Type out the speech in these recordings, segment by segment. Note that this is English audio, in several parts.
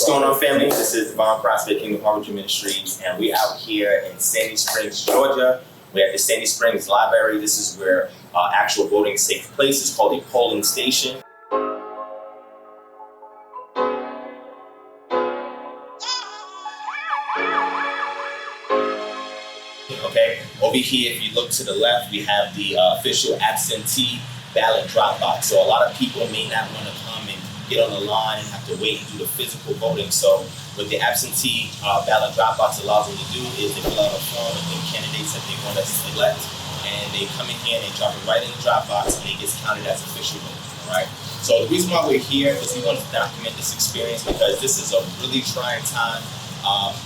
going on, family? This is DivineProspect Kingdom Harvard Ministries, and we're out here in Sandy Springs, Georgia. We're at the Sandy Springs Library. This is where actual voting takes place. It's called a polling station. Okay, over here, if you look to the left, we have the official absentee ballot drop box. So a lot of people may not want to come and get on the line and have to wait and do the physical voting. So what the absentee ballot drop box allows them to do is they fill out a form with the candidates that they want to select, and they come in here and they drop it right in the drop box, and it gets counted as official vote. Right. So the reason why we're here is we want to document this experience because this is a really trying time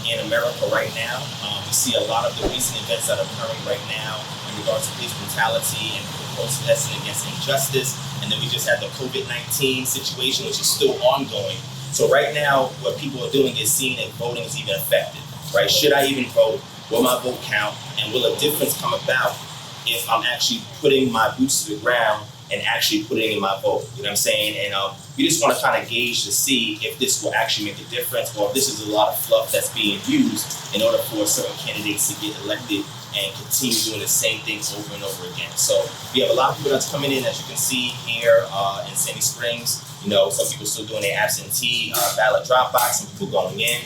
in America right now. We see a lot of the recent events that are occurring right now in regards to police brutality and protesting against injustice. And then we just had the COVID-19 situation, which is still ongoing. So right now, what people are doing is seeing if voting is even effective, right? Should I even vote? Will my vote count? And will a difference come about if I'm actually putting my boots to the ground and actually putting in my vote? You know what I'm saying? And we just want to kind of gauge to see if this will actually make a difference, or if this is a lot of fluff that's being used in order for certain candidates to get elected and continue doing the same things over and over again. So we have a lot of people that's coming in, as you can see here in Sandy Springs. You know, some people still doing their absentee ballot drop box, some people going in.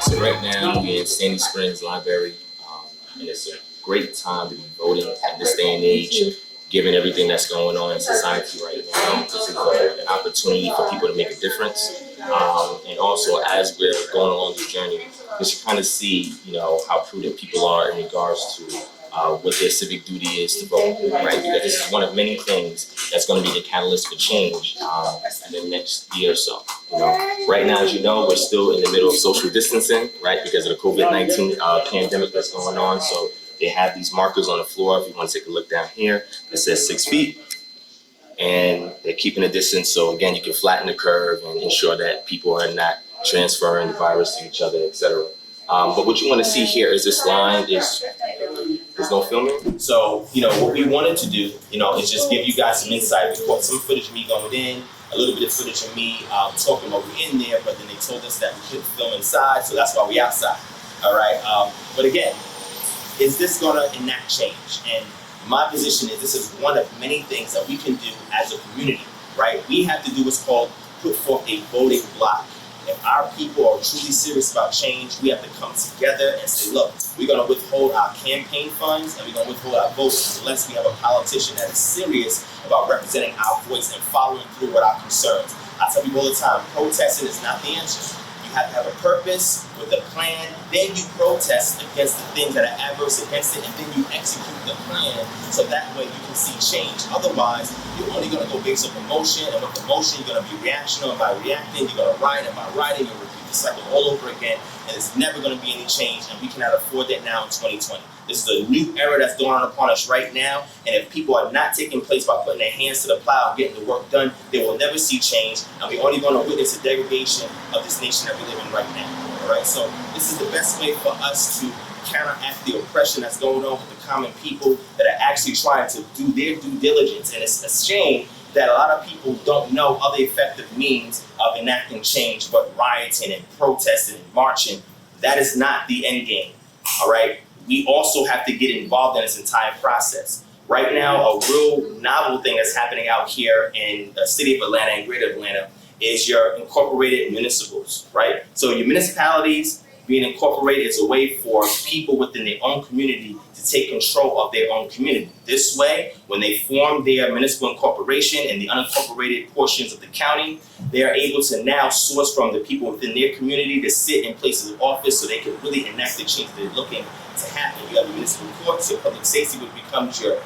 So right now we're in Sandy Springs Library, and it's a great time to be voting at this day and age. Given everything that's going on in society right now, this is an opportunity for people to make a difference. And also, as we're going along the journey, we should kind of see, you know, how prudent people are in regards to what their civic duty is to vote, right? Because this is one of many things that's going to be the catalyst for change in the next year or so. You know, right now, as you know, we're still in the middle of social distancing, right? Because of the COVID-19 pandemic that's going on. So they have these markers on the floor. If you want to take a look down here, it says 6 feet, and they're keeping a distance. So again, you can flatten the curve and ensure that people are not transferring the virus to each other, etc. But what you want to see here is this line is there's no filming. So, you know, what we wanted to do, you know, is just give you guys some insight. We caught some footage of me going in, a little bit of footage of me talking while we're in there, but then they told us that we couldn't film inside, so that's why we outside. All right. But again, is this going to enact change? And my position is this is one of many things that we can do as a community, right? We have to do what's called put forth a voting block. If our people are truly serious about change, we have to come together and say, look, we're going to withhold our campaign funds and we're going to withhold our votes unless we have a politician that is serious about representing our voice and following through with our concerns. I tell people all the time, protesting is not the answer. You have to have a purpose with a plan, then you protest against the things that are adverse against it, and then you execute the plan so that way you can see change. Otherwise, you're only going to go based on emotion, and with emotion, you're going to be reactional, and by reacting, you're going to write, and by writing, you'll repeat the cycle all over again, and there's never going to be any change, and we cannot afford that now in 2020. This is a new era that's dawning upon us right now, and if people are not taking place by putting their hands to the plow and getting the work done, they will never see change, and we're only going to witness the degradation of this nation that we live in right now. All right, so this is the best way for us to counteract the oppression that's going on with the common people that are actually trying to do their due diligence, and it's a shame that a lot of people don't know other effective means of enacting change, but rioting and protesting and marching. That is not the end game. All right. We also have to get involved in this entire process. Right now, a real novel thing that's happening out here in the city of Atlanta and greater Atlanta is your incorporated municipals, right? So your municipalities being incorporated is a way for people within their own community to take control of their own community. This way, when they form their municipal incorporation in the unincorporated portions of the county, they are able to now source from the people within their community to sit in places of office so they can really enact the change they're looking to happen. You have your municipal courts, your public safety, which becomes your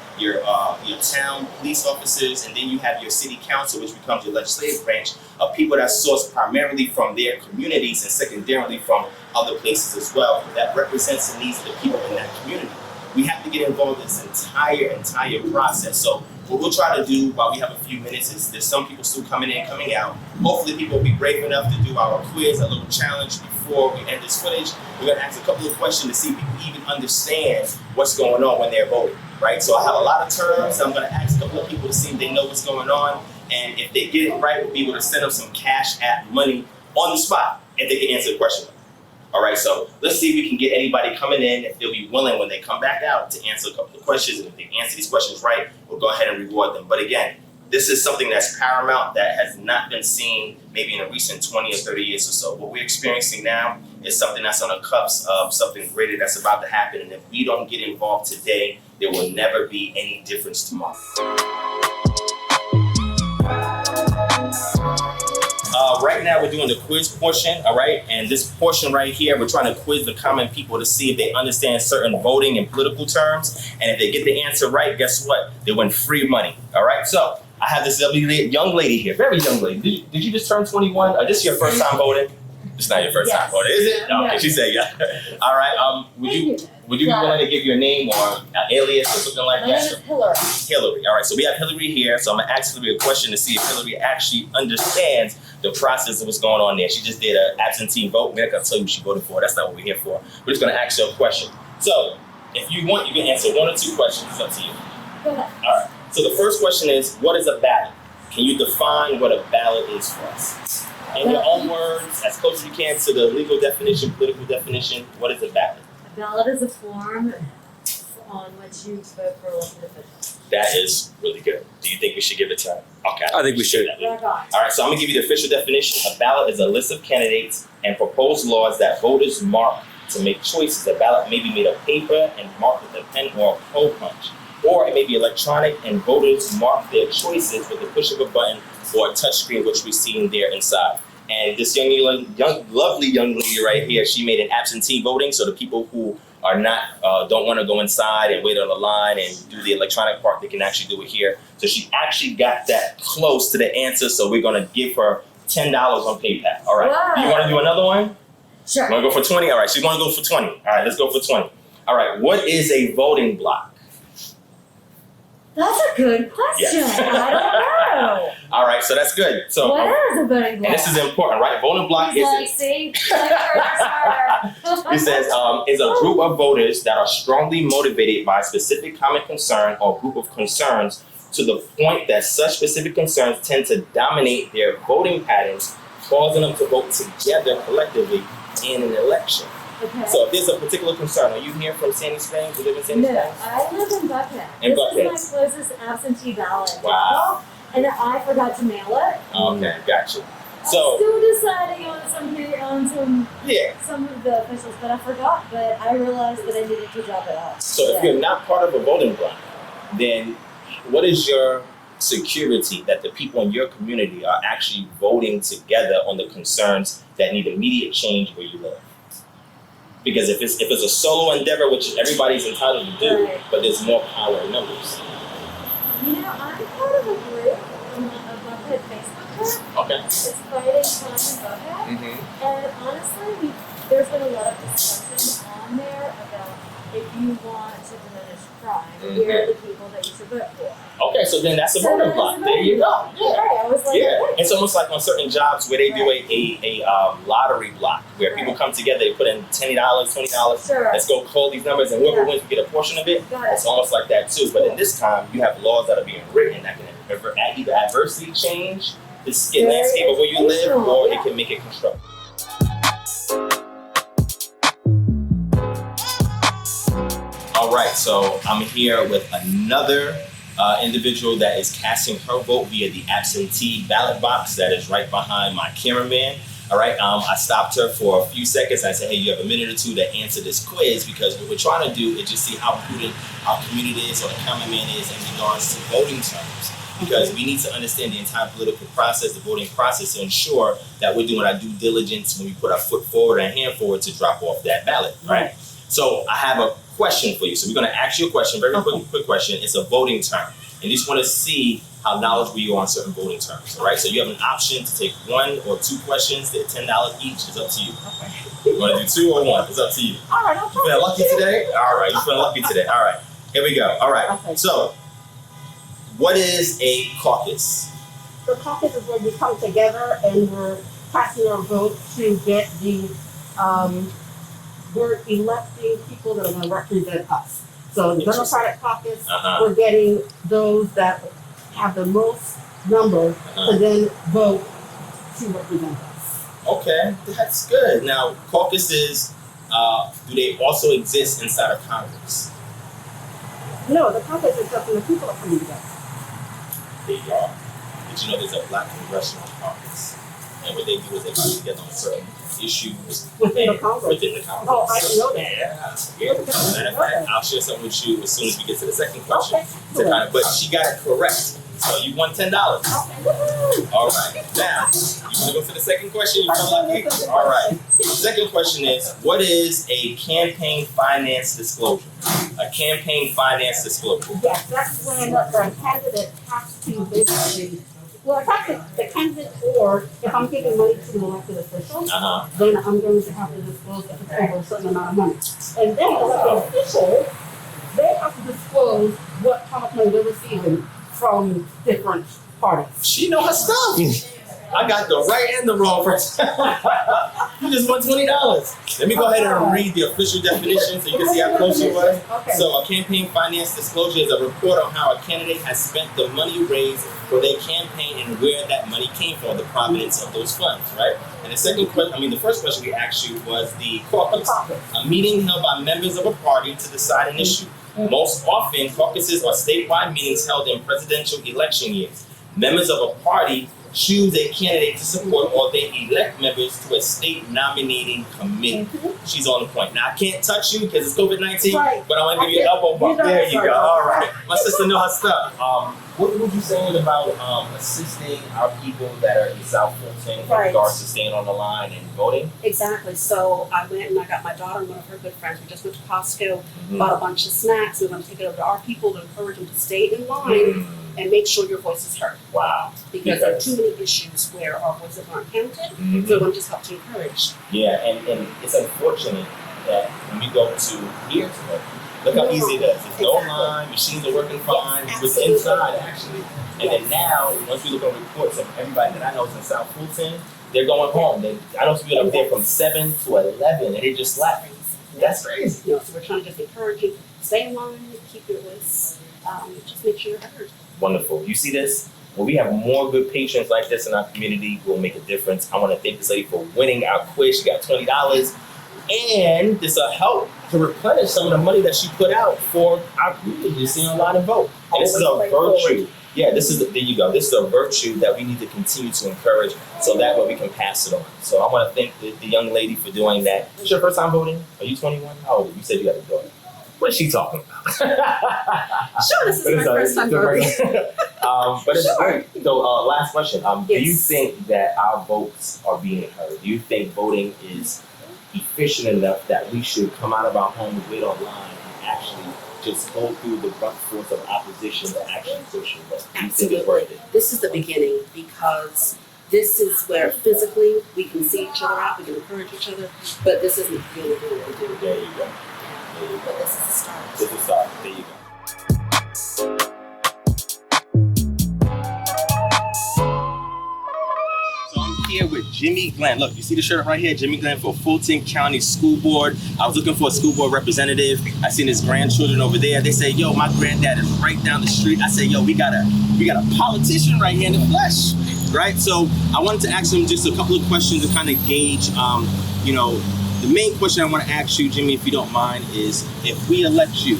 town police officers, and then you have your city council, which becomes your legislative branch of people that source primarily from their communities and secondarily from other places as well. That represents the needs of the people in that community. We have to get involved in this entire process. So what we'll try to do while we have a few minutes is there's some people still coming in, coming out. Hopefully people will be brave enough to do our quiz, a little challenge before before we end this footage, we're going to ask a couple of questions to see if people even understand what's going on when they're voting, right? So I have a lot of terms. I'm going to ask a couple of people to see if they know what's going on. And if they get it right, we'll be able to send them some cash app money on the spot if they can answer the question. All right, so let's see if we can get anybody coming in, if they'll be willing when they come back out to answer a couple of questions. And if they answer these questions right, we'll go ahead and reward them. But again, this is something that's paramount that has not been seen maybe in a recent 20 or 30 years or so. What we're experiencing now is something that's on the cusp of something greater that's about to happen. And if we don't get involved today, there will never be any difference tomorrow. Right now we're doing the quiz portion, all right? And this portion right here, we're trying to quiz the common people to see if they understand certain voting and political terms. And if they get the answer right, guess what? They win free money, all right? So I have this young lady here, very young lady. Did you just turn 21? Or this is your first time voting? It's not your first time voting, is it? Okay, yes. She said yeah. All right, would you be willing to give your name or an alias or something like that? My name is Hillary. Hillary, all right, so we have Hillary here. So I'm gonna ask Hillary a question to see if Hillary actually understands the process of what's going on there. She just did an absentee vote. We're not gonna tell you who she voted for. That's not what we're here for. We're just gonna ask you a question. So if you want, you can answer one or two questions. It's up to you. Go ahead. All right, so the first question is, what is a ballot? Can you define what a ballot is for us? In your own words, as close as you can to the legal definition, political definition, what is a ballot? A ballot is a form on which you vote for elected officials. That is really good. Do you think we should give it to her? Okay. I think we should. All right, so I'm gonna give you the official definition. A ballot is a list of candidates and proposed laws that voters mark to make choices. A ballot may be made of paper and marked with a pen or a hole punch. Or it may be electronic and voters mark their choices with the push of a button or a touch screen, which we've seen there inside. And this lovely young lady right here, she made an absentee voting, so the people who are not, don't want to go inside and wait on the line and do the electronic part, they can actually do it here. So she actually got that close to the answer, so we're gonna give her $10 on PayPal. All right, Wow. You wanna do another one? Sure. You wanna go for 20? All right, she's gonna go for 20. All right, let's go for 20. All right, what is a voting block? That's a good question. Yes. I don't know. All right, so that's good. So, What is a voting block? and this is important, right? Voting block He's is like, see, smarter. it says is a group of voters that are strongly motivated by a specific common concern or group of concerns to the point that such specific concerns tend to dominate their voting patterns, causing them to vote together collectively in an election. Okay. So if there's a particular concern, are you here from Sandy Springs? You live in Sandy No, Springs? I live in Buckhead. In This is my closest absentee ballot. Wow. And I forgot to mail it. Okay, gotcha. I'm So still deciding on some yeah. some of the officials, but I forgot. But I realized that I needed to drop it off. So if you're not part of a voting block, then what is your security that the people in your community are actually voting together on the concerns that need immediate change where you live? Because if it's a solo endeavor, which everybody's entitled to do, Right. but there's more power in numbers. You know, I'm part of a group, a Buckhead Facebook group. Okay. It's Fighting Crime in Buckhead. Mm-hmm. And honestly, there's been a lot of discussion on there about if you want to diminish crime, here are the people that you should vote for. Okay, so then that's a voting that's block. a There voting you go. block. Yeah. Right, I was like, Yeah, okay. it's almost like on certain jobs where they do a lottery block where people Right. come together, they put in $20, $20. Sure. Let's go call these numbers, and whoever Yeah. wins, we get a portion of it. Got it. It's almost like that too. But in this time, you have laws that are being written that can either adversely change the Very landscape of where you live, intentional, or yeah. it can make it constructive. All right, so I'm here with another individual that is casting her vote via the absentee ballot box that is right behind my cameraman. All right, I stopped her for a few seconds. I said, hey, you have a minute or two to answer this quiz, because what we're trying to do is just see how prudent our community is or the cameraman is in regards to voting terms. Because we need to understand the entire political process, the voting process, to ensure that we're doing our due diligence when we put our foot forward and hand forward to drop off that ballot, right? So I have a question for you. So we're going to ask you a question, very quick question. It's a voting term. And you just want to see how knowledgeable you are on certain voting terms, all right? So you have an option to take one or two questions. They're $10 each. It's up to you. You want to do two or one? It's up to you. All right, You feeling lucky today? All right, you feeling lucky today. All right, here we go. All right, Okay. so what is a caucus? The caucus is where we come together and we're casting our vote to get the we're electing people that are going to represent us. So the Democratic caucus, Uh-huh. we're getting those that have the most numbers to then vote to represent us. Okay, that's good. Now, caucuses, do they also exist inside of Congress? No, the caucus is just when the people are coming together. There you are. Did you know there's a Black Congressional Caucus? And what they do is they come together on certain issues Within the Congress. within the Congress. Oh, I didn't know that. Yeah. Matter of fact, I'll share something with you as soon as we get to the second question. Okay. To kind of, but she got it correct. So you won $10. All right. Now, you want to go for the second question? You feel lucky? All right. The second question is, what is a campaign finance disclosure? A campaign finance disclosure. Yes, that's when the candidate has to basically, well, it's actually the candidate, or if I'm giving money to an elected official, Uh-huh. then I'm going to have to disclose if it's over a certain amount of money. And then the elected official, they have to disclose how much money they're receiving from different parties. She know her stuff. I got the right and the wrong person. You just won $20. Let me go ahead and read the official definition so you can see how close you were. Okay. So a campaign finance disclosure is a report on how a candidate has spent the money raised for their campaign and where that money came from, the provenance of those funds, right? And the first question we asked you was the caucus. A meeting held by members of a party to decide an issue. Most often, caucuses are statewide meetings held in presidential election years. Members of a party choose a candidate to support, or they elect members to a state nominating committee. She's on the point. Now, I can't touch you because it's COVID-19, Right. but I want to give you an elbow bump. There you go. All right. My sister knows her stuff. What would you say about assisting our people that are in South Fulton in Right. regards to staying on the line and voting? Exactly. So I went and I got my daughter and one of her good friends. We just went to Costco, bought a bunch of snacks. We're going to take it over to our people to encourage them to stay in line and make sure your voice is heard. Wow. Because there are too many issues where our voices aren't counted. Mhm. So I'm just help to encourage. Yeah, and it's unfortunate that when we go to here to vote, look how easy it is. There's no Exactly. line, machines are working fine, Yes, it's absolutely. inside actually. And then now, once we look at reports of everybody that I know is in South Fulton, they're going home. I know some people up there from 7 to 11 and they just left. That's crazy. You know, so we're trying to just encourage you, stay in line, keep your voice, just make sure you're heard. Wonderful. You see this? When we have more good patients like this in our community, we'll make a difference. I want to thank this lady for winning our quiz. She got $20. And this will help to replenish some of the money that she put out for our community to see online and vote. And this is a virtue. Yeah, there you go. This is a virtue that we need to continue to encourage so that way we can pass it on. So I want to thank the young lady for doing that. Is your first time voting? Are you 21? How old? You said you got a daughter. What is she talking about? Sure, this is my first time voting. But it's great. So last question. Do you Yes. think that our votes are being heard? Do you think voting is efficient enough that we should come out of our homes, wait online, and actually just go through the rough force of opposition to actually push and vote? Do you think it's worth it? This is the beginning because this is where physically we can see each other out, we can encourage each other, but this isn't really what we do. There you go. There you go. But this is the start. This is start. There you go. So I'm here with Jimmy Glenn. Look, you see the shirt right here? Jimmy Glenn for Fulton County School Board. I was looking for a school board representative. I seen his grandchildren over there. They say, yo, my granddad is right down the street. I say, yo, we got a politician right here in the flesh, right? So I wanted to ask him just a couple of questions to kind of gauge, the main question I want to ask you, Jimmy, if you don't mind, is if we elect you,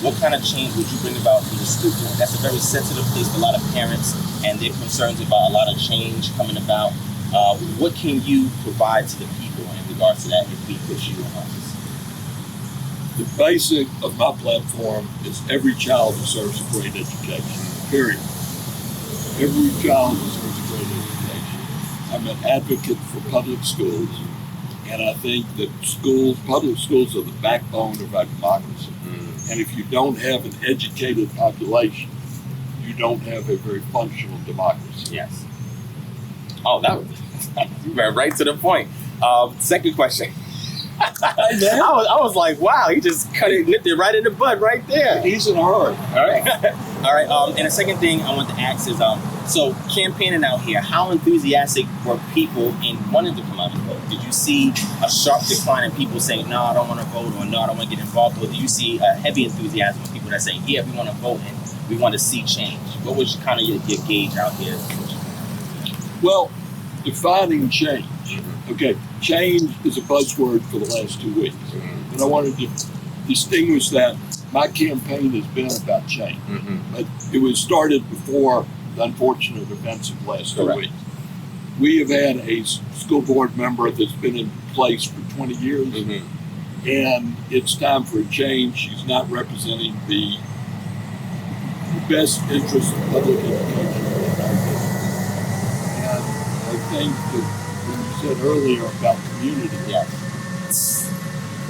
what kind of change would you bring about to the school board? That's a very sensitive place for a lot of parents, and they're concerned about a lot of change coming about. What can you provide to the people in regards to that if we put you in office? The basic of my platform is every child deserves a great education, period. Every child deserves a great education. I'm an advocate for public schools, and I think that public schools are the backbone of our democracy. And if you don't have an educated population, you don't have a very functional democracy. Yes. Oh, that was you went right to the point. Second question. I was like, wow, he just nipped it right in the bud right there. He's in a hurry. All right. All right. And the second thing I want to ask is, so campaigning out here, how enthusiastic were people in wanting to come out and vote? did you see a sharp decline in people saying, no, I don't want to vote, or no, I don't want to get involved? Or do you see a heavy enthusiasm of people that say, yeah, we want to vote and we want to see change? What was kind of your gauge out here? Well, defining change. Okay, change is a buzzword for the last 2 weeks. And I wanted to distinguish that my campaign has been about change. But it was started before the unfortunate events of the last 2 Correct. weeks. We have had a school board member that's been in place for 20 years, and it's time for a change. She's not representing the best interest of public education. And I think that when you said earlier about community,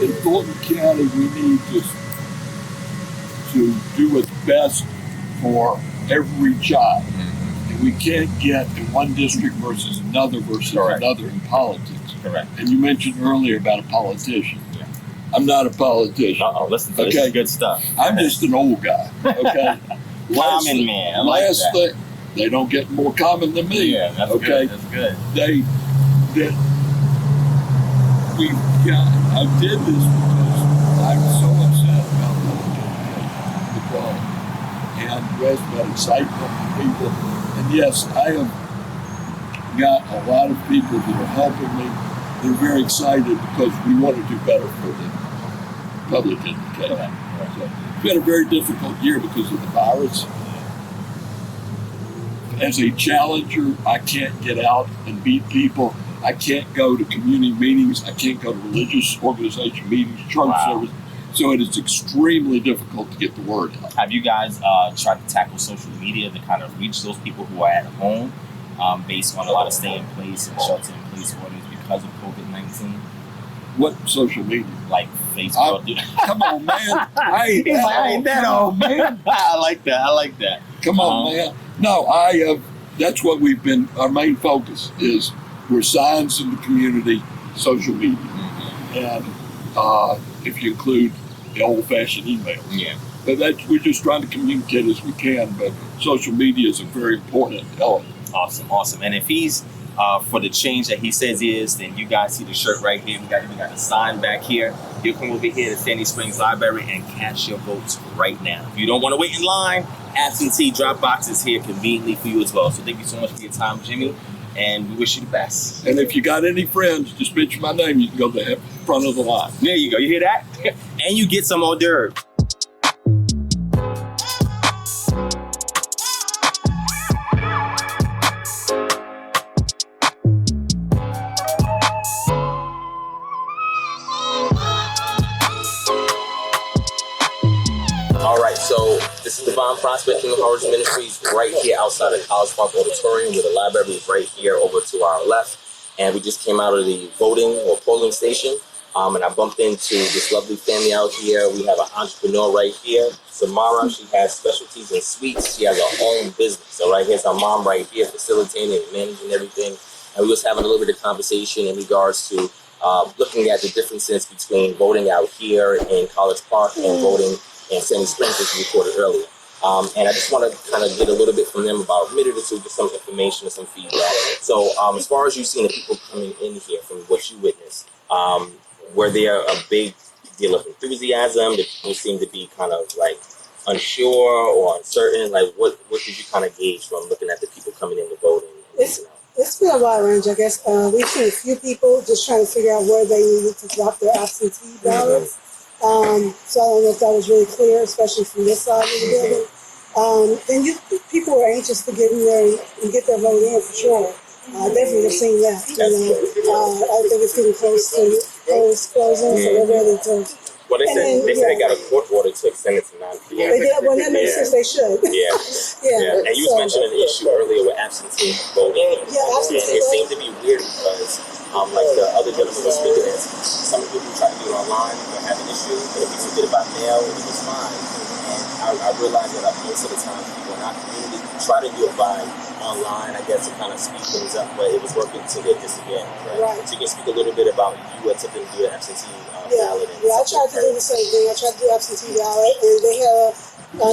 in Fulton County, we need to do what's best for every child. And we can't get in one district versus another another in politics. Correct. And you mentioned earlier about a politician. I'm not a politician. Listen to this is good stuff. I'm just an old guy. Okay. Common man. I like last that. thing, they don't get more common than me. Yeah, that's okay. good. That's good. I did this because I'm so upset about the quality and raised that excitement in people. And yes, I have got a lot of people that are helping me. They're very excited because we want to do better for the public education. So it's been a very difficult year because of the virus. As a challenger, I can't get out and beat people. I can't go to community meetings. I can't go to religious organization meetings, church service. So it is extremely difficult to get the word out. Have you guys tried to tackle social media to kind of reach those people who are at home based on a lot of stay in place and shelter in place orders because of COVID-19? What social media? Like Facebook. Come on, man. I ain't that old, man. I like that. Come on, man. No, that's what we've been, our main focus is we're signs in the community, social media. And if you include the old-fashioned emails. Yeah. But we're just trying to communicate as we can, but social media is a very important element. Awesome. And if he's for the change that he says he is, then you guys see the shirt right here. We got the sign back here. You come over here to Sandy Springs Library and cast your votes right now. If you don't want to wait in line, absentee drop box is here conveniently for you as well. So thank you so much for your time, Jimmy, and we wish you the best. And if you got any friends, just mention my name. You can go to the front of the line. There you go. You hear that? And you get some hors d'oeuvres. All right, so this is DivineProspect Human Harvest Ministries right here outside of College Park Auditorium, where the library is right here over to our left. And we just came out of the voting or polling station, and I bumped into this lovely family out here. We have an entrepreneur right here, Samara. She has specialties in sweets. She has her own business. So right here's our mom right here, facilitating and managing everything. And we was having a little bit of conversation in regards to looking at the differences between voting out here in College Park and voting in Sandy Springs, as we recorded earlier. And I just want to kind of get a little bit from them about a minute or two, just some information and some feedback. So as far as you've seen the people coming in here from what you witnessed, were there a big deal of enthusiasm? Did people seem to be kind of like unsure or uncertain? Like what did you kind of gauge from looking at the people coming in to vote? It's been a wide range, I guess. We've seen a few people just trying to figure out where they needed to drop their absentee ballots. So I don't know if that was really clear, especially from this side of the building. And people were anxious to get in there and get their vote in for sure. Definitely have seen that. I think it's getting close to closing, so they're ready to. Well, they said they got a court order to extend it to 9 p.m. They did. Well, that makes sense. They should. Yeah. And you was mentioning an issue earlier with absentee voting. Yeah, absentee And it seemed to be weird because, like the other gentleman was speaking, is some people try to do it online and have an issue, but if you did it by mail, it was fine. And I realized that most of the time people in our community try to do it by online, I guess, to kind of speed things up, but it was working to get this again. Right? So you can speak a little bit about you attempting to do an absentee ballot. I tried to do the same thing. I tried to do absentee ballot, and they had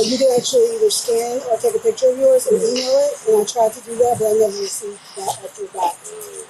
you can actually either scan or take a picture of yours and email it, and I tried to do that, but I never received that after that.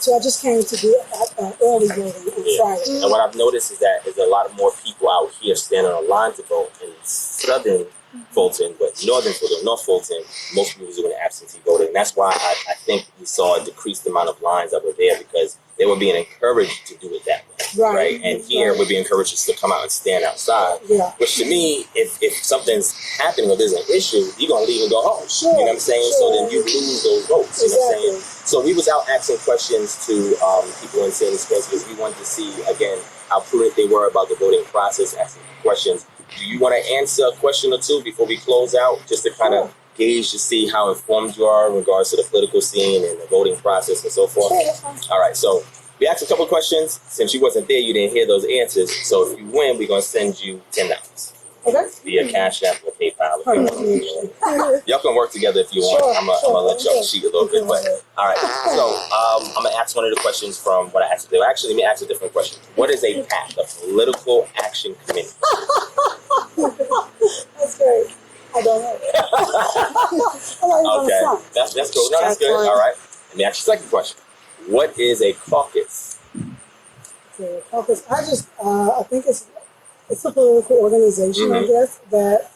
So I just came to do early voting on Friday. And what I've noticed is that there's a lot more people out here standing on line to vote in southern Fulton, but northern Fulton, North Fulton, most people are doing absentee voting. And that's why I think we saw a decreased amount of lines that were there because they were being encouraged to do it that way. Right. And here we're being encouraged to come out and stand outside. Yeah. Which to me, if something's happening or there's an issue, you're gonna leave and go home. Sure. You know what I'm saying? Sure. So then you lose those votes. You know what I'm saying? So we was out asking questions to people in Sandy Springs because we wanted to see again how prudent they were about the voting process, asking questions. Do you want to answer a question or two before we close out, just to kind of gauge to see how informed you are in regards to the political scene and the voting process and so forth? All right, so we asked a couple of questions. Since you wasn't there, you didn't hear those answers. So if you win, we're going to send you $10. Okay. Via Cash App or PayPal. Y'all can work together if you want. I'm going to let y'all cheat a little bit. But, all right, so I'm going to ask one of the questions from what I asked today. Actually, let me ask a different question. What is a PAC, a Political Action Committee? That's great. I don't know. Okay, that's cool. No, that's good. All right. Let me ask you a second question. What is a caucus? Okay, caucus. I think it's a political organization, I guess, that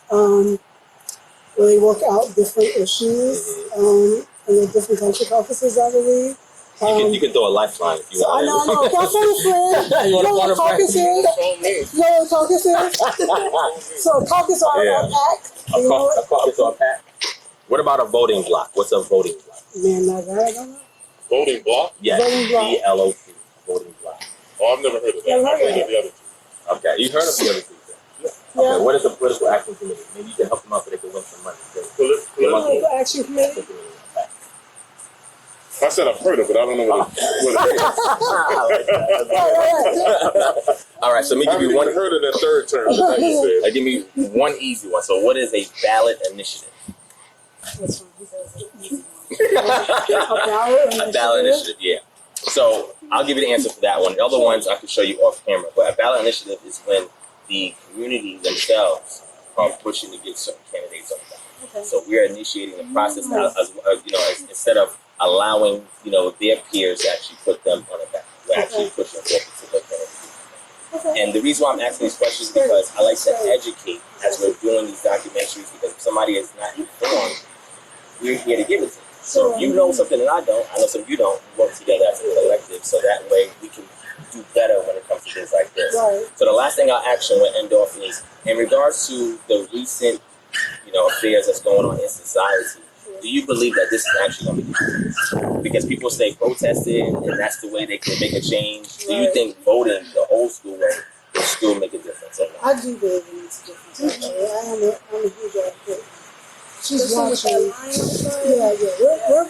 really work out different issues. And there are different types of caucuses, I believe. You can throw a lifeline if you want. I know. Can I phone a friend? You know what a caucus is? You know what a caucus is? So a caucus or a PAC? A caucus or a PAC? What about a voting block? What's a voting block? Man, I don't know. Voting block? Yes, VLOC. Voting block. Oh, I've never heard of that. I've heard of the other two. Okay, you heard of the other two? Okay, what is a political action committee? Maybe you can help them out so they can win some money. Political action committee? I said I've heard of it. I don't know what it is. All right, so let me give you one. I heard of that third term. That you said. Give me one easy one. So, what is a ballot initiative? A ballot initiative, yeah. So, I'll give you the answer for that one. The other ones I can show you off camera. But a ballot initiative is when the community themselves are pushing to get certain candidates on the ballot. Okay. So, we're initiating the process now, instead of allowing, their peers to actually put them on a ballot. We're actually pushing for a particular candidate. And the reason why I'm asking these questions is because I like to educate as we're doing these documentaries, because if somebody is not informed, we're here to give it to them. So if you know something that I don't, I know something you don't, we work together as a collective so that way we can do better when it comes to things like this. Right. So the last thing I'll actually end off is, in regards to the recent, affairs that's going on in society, do you believe that this is actually going to be different? Because people say protesting and that's the way they can make a change. Do you think voting the old school way will still make a difference? I do believe it makes a difference. I'm a huge advocate. She's watching.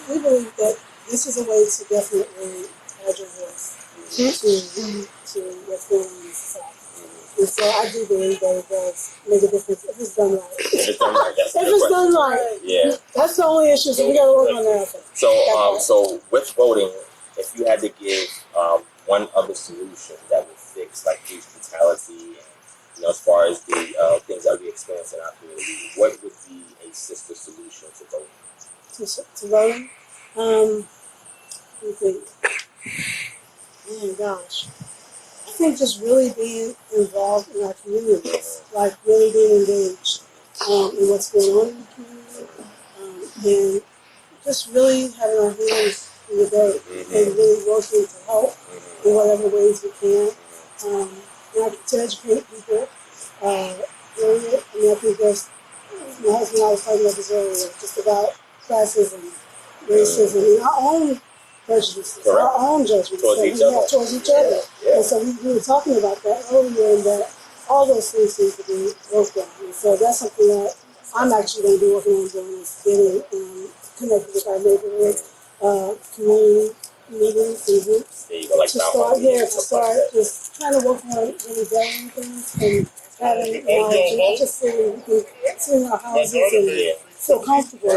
We believe that this is a way to definitely add your voice to what's going on in society. And so I do believe that it does make a difference if it's done right. If it's done right, that's if it's done right. Yeah. That's the only issue, so we got to work on that. So with voting, if you had to give one other solution that would fix like police brutality and as far as the things that we experience in our community, what would be a sister solution to voting? To voting? Let me think. Man, gosh. I think just really being involved in our communities, like really being engaged in what's going on in the community, and just really having our hands in the dirt and really working to help in whatever ways we can, and to educate people. I think there's, my husband and I was talking about this earlier, just about classism, racism, and our own prejudices, our own judgments that we have towards each other. And so we were talking about that earlier, and that all those things need to be worked on. And so that's something that I'm actually going to be working on doing, is getting connected with our neighborhood community meetings and groups. To start just trying to work on really valuing things and having just sitting in our houses and feel comfortable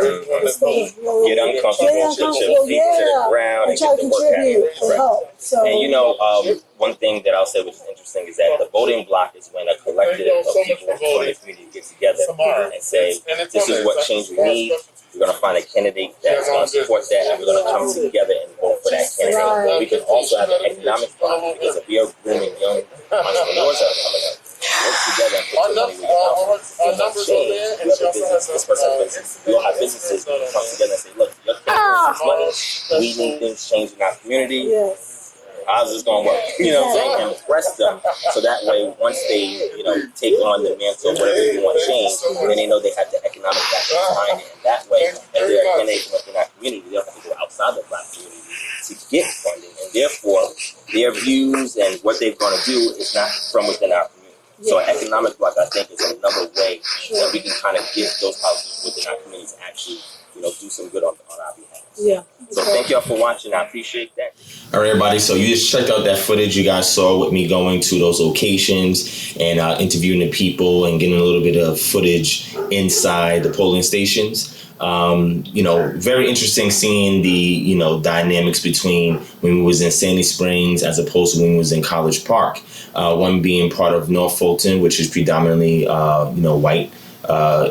instead of get uncomfortable, put your feet to the ground and try to contribute and help. So, and one thing that I'll say which is interesting is that the voting block is when a collective of people from the community get together and say, this is what change we need. We're going to find a candidate that's going to support that, and we're going to come together and vote for that candidate. entertainment. We can also have an economic block because if we are grooming young entrepreneurs that are coming up, work together and put their money where your mouth is. We'll not change. You have a business, this person has a business. We all have businesses. We can come together and say, look, you're paying money. We need things changed in our community. Yes. How's this gonna work? You know what I'm saying? And impress them so that way once they, take on the mantle of whatever you want to change, then they know they have the economic backing behind it. And that way, if they're innovating within our community, they don't have to go outside the Black community to get funding. And therefore, their views and what they're gonna do is not from within our community. So an economic block, I think, is another way that we can kind of get those houses within our communities actually, do some good on our behalf. Yeah. So thank y'all for watching. I appreciate that. All right, everybody. So you just checked out that footage you guys saw with me going to those locations and interviewing the people and getting a little bit of footage inside the polling stations. Very interesting seeing the, dynamics between when we was in Sandy Springs as opposed to when we was in College Park. One being part of North Fulton, which is predominantly, white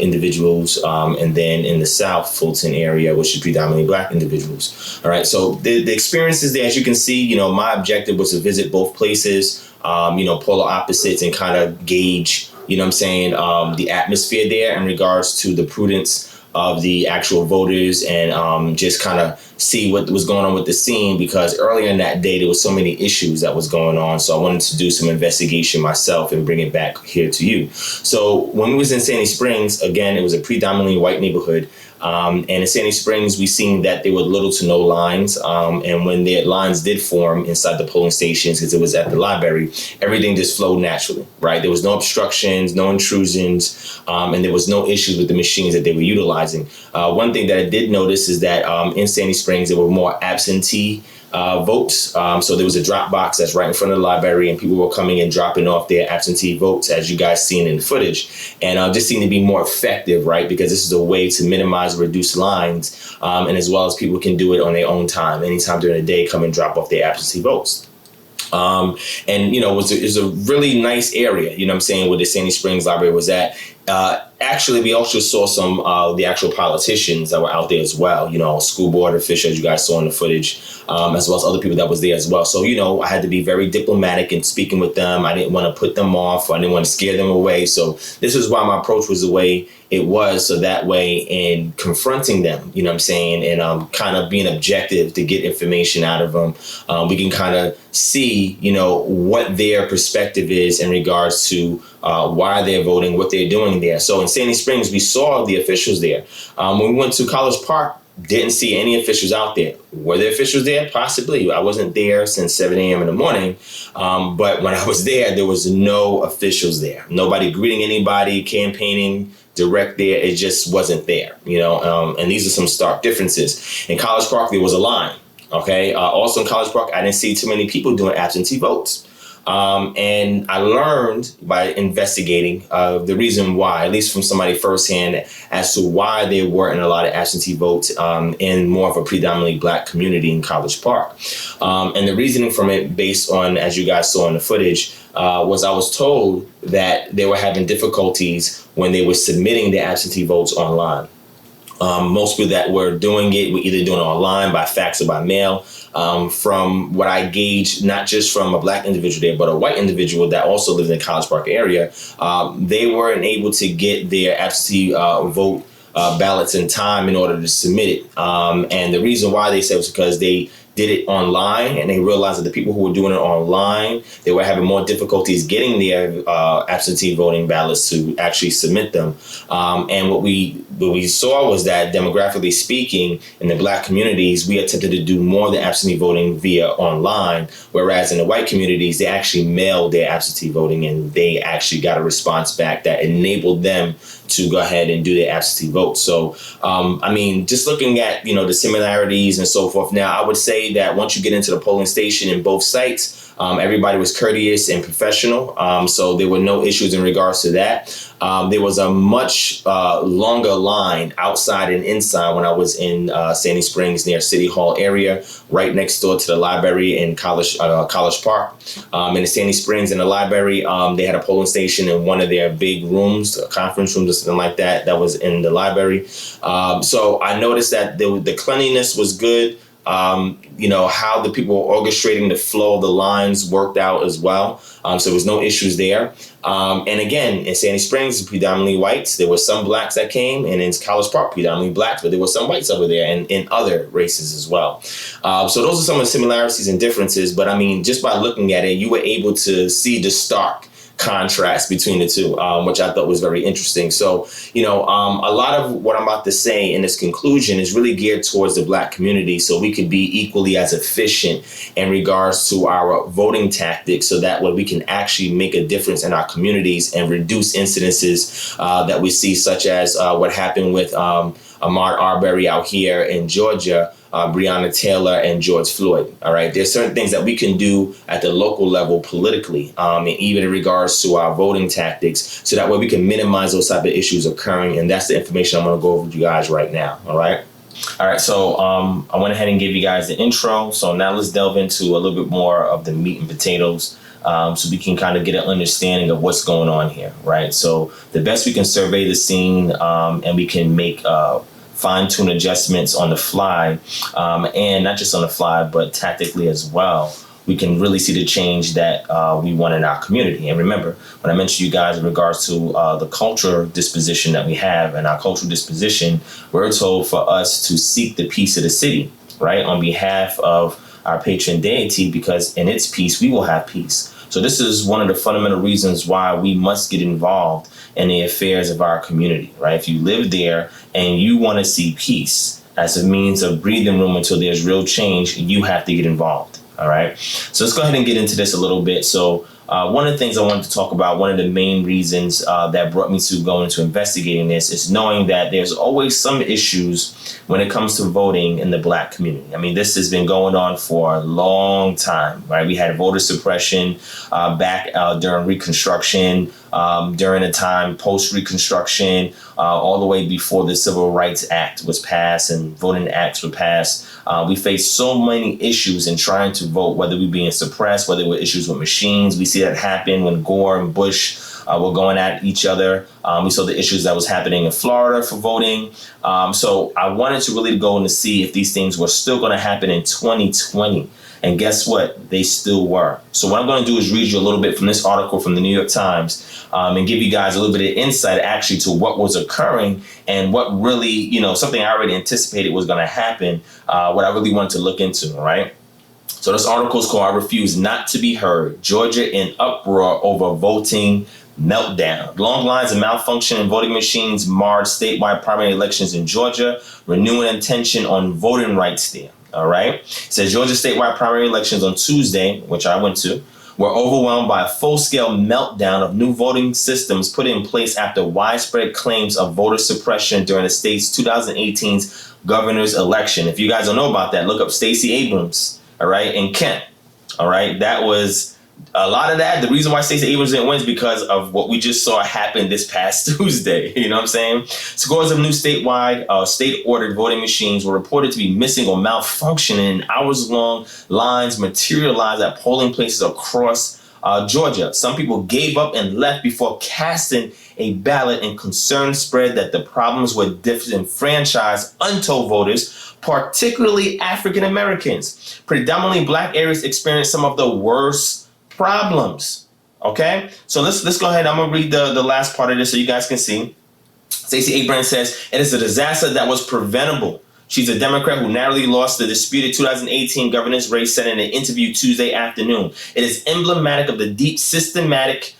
individuals, and then in the South Fulton area, which is predominantly Black individuals. All right, so the experiences there, as you can see, my objective was to visit both places, polar opposites, and kind of gauge, the atmosphere there in regards to the prudence of the actual voters and just kind of see what was going on with the scene, because earlier in that day there was so many issues that was going on. So I wanted to do some investigation myself and bring it back here to you. So when we was in Sandy Springs, again, it was a predominantly white neighborhood. And in Sandy Springs, we seen that there were little to no lines. And when the lines did form inside the polling stations, because it was at the library, everything just flowed naturally, right? There was no obstructions, no intrusions, and there was no issues with the machines that they were utilizing. One thing that I did notice is that in Sandy Springs, there were more absentee votes. So there was a drop box that's right in front of the library, and people were coming and dropping off their absentee votes, as you guys seen in the footage. And just seemed to be more effective, right? Because this is a way to minimize, reduce lines, and as well as people can do it on their own time. Anytime during the day, come and drop off their absentee votes. It was a really nice area, where the Sandy Springs Library was at. Actually, we also saw some the actual politicians that were out there as well, school board officials, you guys saw in the footage, as well as other people that was there as well. So, I had to be very diplomatic in speaking with them. I didn't want to put them off. I didn't want to scare them away. So this is why my approach was the way it was. So that way, in confronting them, and kind of being objective to get information out of them, we can kind of see, what their perspective is in regards to why they're voting, what they're doing there. So in Sandy Springs, we saw the officials there. When we went to College Park, didn't see any officials out there. Were there officials there? Possibly. I wasn't there since 7 a.m. in the morning. But when I was there was no officials there. Nobody greeting anybody, campaigning direct there. It just wasn't there, and these are some stark differences. In College Park, there was a line. Okay. Also in College Park, I didn't see too many people doing absentee votes. And I learned by investigating the reason why, at least from somebody firsthand, as to why there weren't a lot of absentee votes in more of a predominantly Black community in College Park. And the reasoning from it, based on, as you guys saw in the footage, was I was told that they were having difficulties when they were submitting their absentee votes online. Most people that were doing it were either doing it online, by fax, or by mail. From what I gauged, not just from a Black individual there, but a white individual that also lived in the College Park area, they weren't able to get their absentee vote ballots in time in order to submit it. And the reason why they said was because they did it online, and they realized that the people who were doing it online, they were having more difficulties getting their absentee voting ballots to actually submit them. And what we saw was that, demographically speaking, in the Black communities, we attempted to do more than absentee voting via online, whereas in the white communities, they actually mailed their absentee voting, and they actually got a response back that enabled them to go ahead and do their absentee vote. So, just looking at, the similarities and so forth, now I would say that once you get into the polling station in both sites, everybody was courteous and professional. So there were no issues in regards to that. There was a much longer line outside and inside when I was in Sandy Springs near City Hall area, right next door to the library in College Park. In the Sandy Springs, in the library, they had a polling station in one of their big rooms, conference rooms or something like that, that was in the library. So I noticed that the cleanliness was good. how the people were orchestrating the flow of the lines worked out as well. So there was no issues there. And again, in Sandy Springs, predominantly whites. There were some blacks that came, and in College Park, predominantly blacks, but there were some whites over there and in other races as well. So those are some of the similarities and differences. But I mean, just by looking at it, you were able to see the stark contrast between the two, which I thought was very interesting. So, a lot of what I'm about to say in this conclusion is really geared towards the Black community, so we could be equally as efficient in regards to our voting tactics, so that way we can actually make a difference in our communities and reduce incidences that we see, such as what happened with Ahmaud Arbery out here in Georgia, Breonna Taylor, and George Floyd. All right. There's certain things that we can do at the local level politically, and even in regards to our voting tactics, so that way we can minimize those type of issues occurring. And that's the information I'm going to go over with you guys right now. All right. All right. So I went ahead and gave you guys the intro. So now let's delve into a little bit more of the meat and potatoes. So we can kind of get an understanding of what's going on here. Right. So the best we can survey the scene, and we can make fine-tune adjustments on the fly, and not just on the fly, but tactically as well. We can really see the change that we want in our community. And remember, when I mentioned you guys in regards to the cultural disposition that we have, and our cultural disposition, we're told for us to seek the peace of the city, right, on behalf of our patron deity, because in its peace, we will have peace. So this is one of the fundamental reasons why we must get involved in the affairs of our community, right? If you live there and you want to see peace as a means of breathing room until there's real change, you have to get involved, all right? So let's go ahead and get into this a little bit. So one of the things I wanted to talk about, one of the main reasons that brought me to go into investigating this, is knowing that there's always some issues when it comes to voting in the Black community. I mean, this has been going on for a long time, right? We had voter suppression back during Reconstruction, during a time post-Reconstruction, all the way before the Civil Rights Act was passed and voting acts were passed. We faced so many issues in trying to vote, whether we being suppressed, whether it were issues with machines. We see that happen when Gore and Bush were going at each other. We saw the issues that was happening in Florida for voting. So I wanted to really go and to see if these things were still going to happen in 2020. And guess what? They still were. So what I'm going to do is read you a little bit from this article from the New York Times, and give you guys a little bit of insight actually to what was occurring and what really, something I already anticipated was going to happen, what I really wanted to look into, all right? So this article is called "I Refuse Not to Be Heard. Georgia in Uproar Over Voting Meltdown. Long lines and malfunctioning voting machines marred statewide primary elections in Georgia, renewing attention on voting rights there." All right. It says Georgia statewide primary elections on Tuesday, which I went to, were overwhelmed by a full-scale meltdown of new voting systems put in place after widespread claims of voter suppression during the state's 2018's governor's election. If you guys don't know about that, look up Stacey Abrams, all right, in Kent. All right. That was a lot of that. The reason why Stacey Abrams didn't win is because of what we just saw happen this past Tuesday. You know what I'm saying? Scores of new statewide, state-ordered voting machines were reported to be missing or malfunctioning, and hours-long lines materialized at polling places across Georgia. Some people gave up and left before casting a ballot, and concern spread that the problems were disenfranchised untold voters, particularly African Americans. Predominantly Black areas experienced some of the worst problems. Okay, so let's go ahead. I'm gonna read the last part of this so you guys can see. Stacey Abrams says it is a disaster that was preventable. She's a Democrat who narrowly lost the disputed 2018 governor's race, said in an interview Tuesday afternoon. It is emblematic of the deep systemic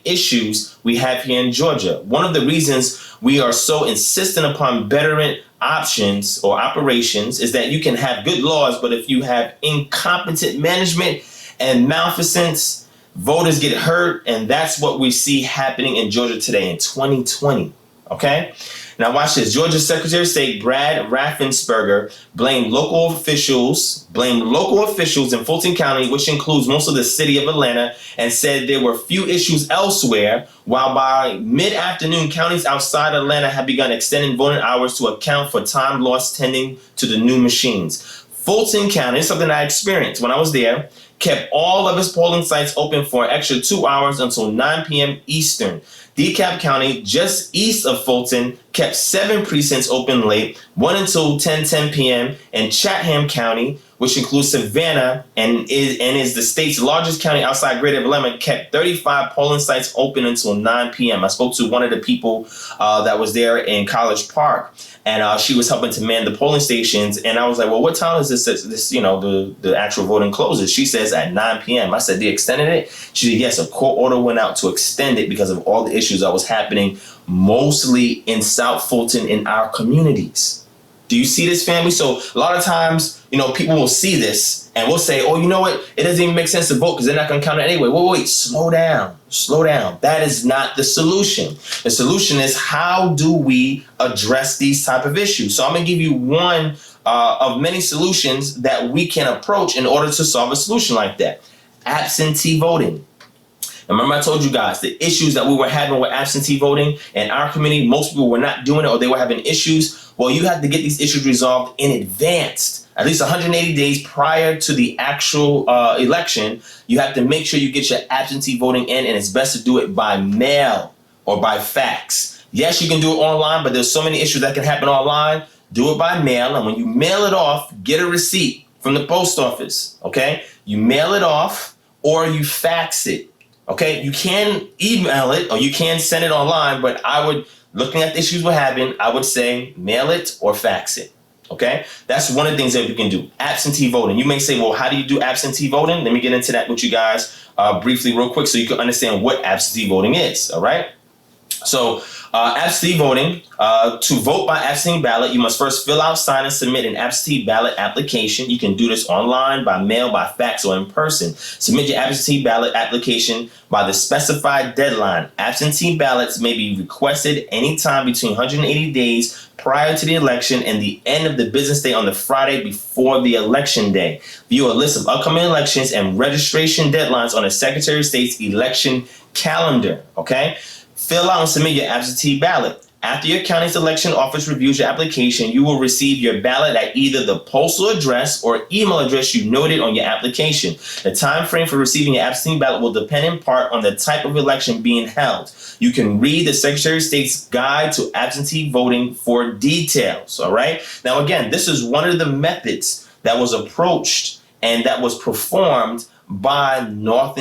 issues we have here in Georgia. One of the reasons we are so insistent upon betterment options or operations is that you can have good laws, but if you have incompetent management and malfeasance, voters get hurt, and that's what we see happening in Georgia today in 2020, okay? Now watch this. Georgia Secretary of State Brad Raffensperger blamed local officials in Fulton County, which includes most of the city of Atlanta, and said there were few issues elsewhere, while by mid-afternoon, counties outside Atlanta had begun extending voting hours to account for time lost tending to the new machines. Fulton County, something I experienced when I was there, kept all of its polling sites open for an extra 2 hours until 9 p.m. Eastern. DeKalb County, just east of Fulton, kept 7 precincts open late, 1 until 10 p.m., and Chatham County, which includes Savannah and is the state's largest county outside Greater Atlanta, kept 35 polling sites open until 9 p.m. I spoke to one of the people that was there in College Park, and she was helping to man the polling stations. And I was like, well, what time is this the actual voting closes? She says at 9 p.m. I said, they extended it? She said, yes, a court order went out to extend it because of all the issues that was happening, mostly in South Fulton in our communities. Do you see this, family? So a lot of times, people will see this and will say, oh, you know what? It doesn't even make sense to vote because they're not going to count it anyway. Wait, slow down. That is not the solution. The solution is, how do we address these type of issues? So I'm going to give you one of many solutions that we can approach in order to solve a solution like that. Absentee voting. Remember, I told you guys the issues that we were having with absentee voting in our community. Most people were not doing it, or they were having issues. Well, you have to get these issues resolved in advance, at least 180 days prior to the actual election. You have to make sure you get your absentee voting in, and it's best to do it by mail or by fax. Yes, you can do it online, but there's so many issues that can happen online. Do it by mail, and when you mail it off, get a receipt from the post office, okay? You mail it off or you fax it. Okay, you can email it or you can send it online, but looking at the issues we're having, I would say mail it or fax it. Okay, that's one of the things that we can do. Absentee voting. You may say, well, how do you do absentee voting? Let me get into that with you guys briefly, real quick, so you can understand what absentee voting is. All right. So absentee voting, to vote by absentee ballot, you must first fill out, sign, and submit an absentee ballot application. You can do this online, by mail, by fax, or in person. Submit your absentee ballot application by the specified deadline. Absentee ballots may be requested anytime between 180 days prior to the election and the end of the business day on the Friday before the election day. View a list of upcoming elections and registration deadlines on the Secretary of State's election calendar. Okay? Fill out and submit your absentee ballot. After your county's election office reviews your application, you will receive your ballot at either the postal address or email address you noted on your application. The time frame for receiving your absentee ballot will depend in part on the type of election being held. You can read the Secretary of State's Guide to Absentee Voting for details. All right. Now, again, this is one of the methods that was approached and that was performed by North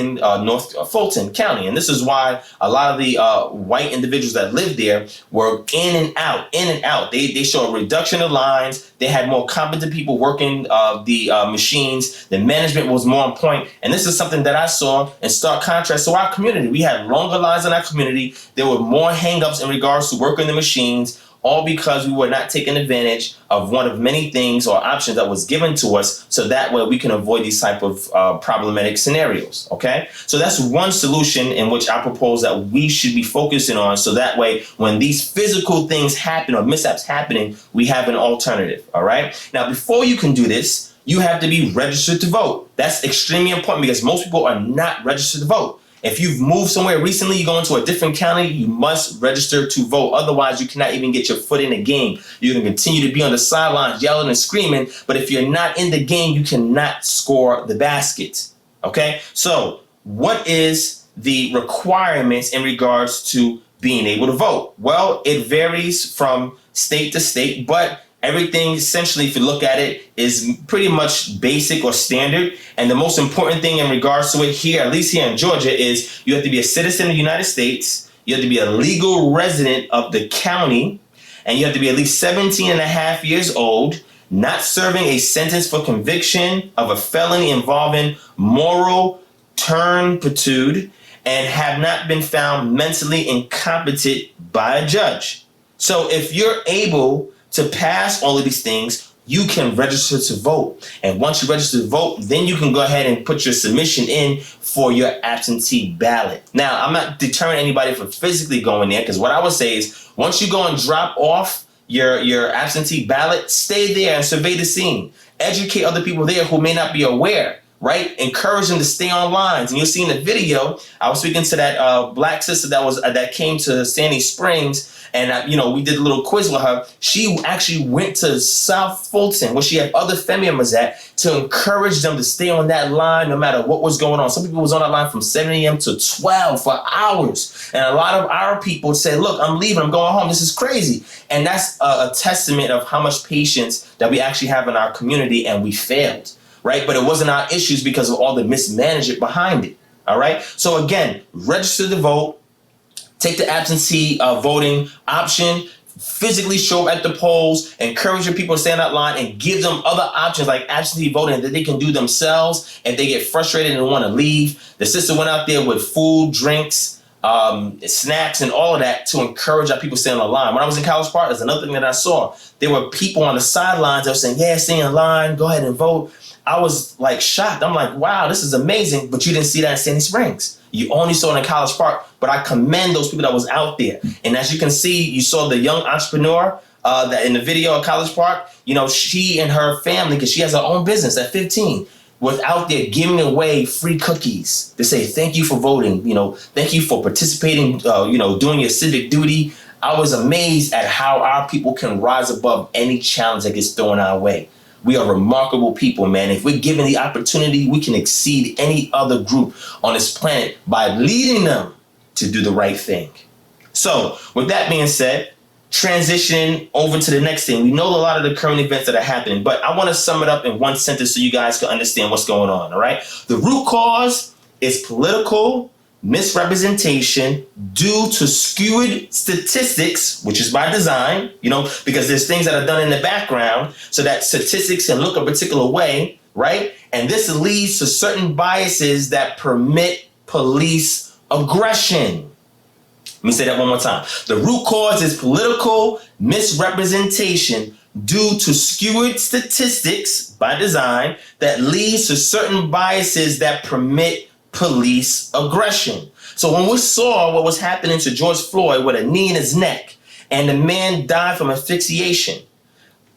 Fulton County. And this is why a lot of the white individuals that lived there were in and out. They show a reduction of lines. They had more competent people working the machines. The management was more on point. And this is something that I saw in stark contrast to our community. We had longer lines in our community. There were more hangups in regards to working the machines, all because we were not taking advantage of one of many things or options that was given to us, so that way we can avoid these type of problematic scenarios, okay? So that's one solution in which I propose that we should be focusing on, so that way when these physical things happen or mishaps happening, we have an alternative, all right? Now, before you can do this, you have to be registered to vote. That's extremely important because most people are not registered to vote. If you've moved somewhere recently, you go into a different county, you must register to vote. Otherwise, you cannot even get your foot in the game. You can continue to be on the sidelines yelling and screaming, but if you're not in the game, you cannot score the basket. Okay? So what is the requirements in regards to being able to vote? Well, it varies from state to state, but everything essentially, if you look at it, is pretty much basic or standard. And the most important thing in regards to it here, at least here in Georgia, is you have to be a citizen of the United States, you have to be a legal resident of the county, and you have to be at least 17 and a half years old, not serving a sentence for conviction of a felony involving moral turpitude, and have not been found mentally incompetent by a judge. So if you're able to pass all of these things, you can register to vote. And once you register to vote, then you can go ahead and put your submission in for your absentee ballot. Now, I'm not deterring anybody from physically going there, because what I would say is once you go and drop off your absentee ballot, stay there and survey the scene. Educate other people there who may not be aware right? Encourage them to stay on lines. And you'll see in the video, I was speaking to that black sister that came to Sandy Springs, and we did a little quiz with her. She actually went to South Fulton, where she had other family members at, to encourage them to stay on that line no matter what was going on. Some people was on that line from 7 a.m. to 12 for hours. And a lot of our people said, look, I'm leaving, I'm going home. This is crazy. And that's a testament of how much patience that we actually have in our community, and we failed, right? But it wasn't our issues because of all the mismanagement behind it, all right? So again, register to vote, take the absentee voting option, physically show up at the polls, encourage your people to stay on that line, and give them other options like absentee voting that they can do themselves if they get frustrated and want to leave. The sister went out there with food, drinks, snacks, and all of that to encourage our people to stay on the line. When I was in College Park, there's another thing that I saw. There were people on the sidelines that were saying, yeah, stay in line, go ahead and vote. I was like shocked. I'm like, wow, this is amazing. But you didn't see that in Sandy Springs. You only saw it in College Park. But I commend those people that was out there. And as you can see, you saw the young entrepreneur that in the video at College Park. She and her family, because she has her own business at 15, was out there giving away free cookies to say thank you for voting. Thank you for participating. Doing your civic duty. I was amazed at how our people can rise above any challenge that gets thrown our way. We are remarkable people, man. If we're given the opportunity, we can exceed any other group on this planet by leading them to do the right thing. So with that being said, transitioning over to the next thing. We know a lot of the current events that are happening, but I want to sum it up in one sentence so you guys can understand what's going on, all right? The root cause is political misrepresentation due to skewed statistics, which is by design, because there's things that are done in the background so that statistics can look a particular way, right? And this leads to certain biases that permit police aggression. Let me say that one more time. The root cause is political misrepresentation due to skewed statistics by design that leads to certain biases that permit police aggression. So when we saw what was happening to George Floyd with a knee in his neck and the man died from asphyxiation,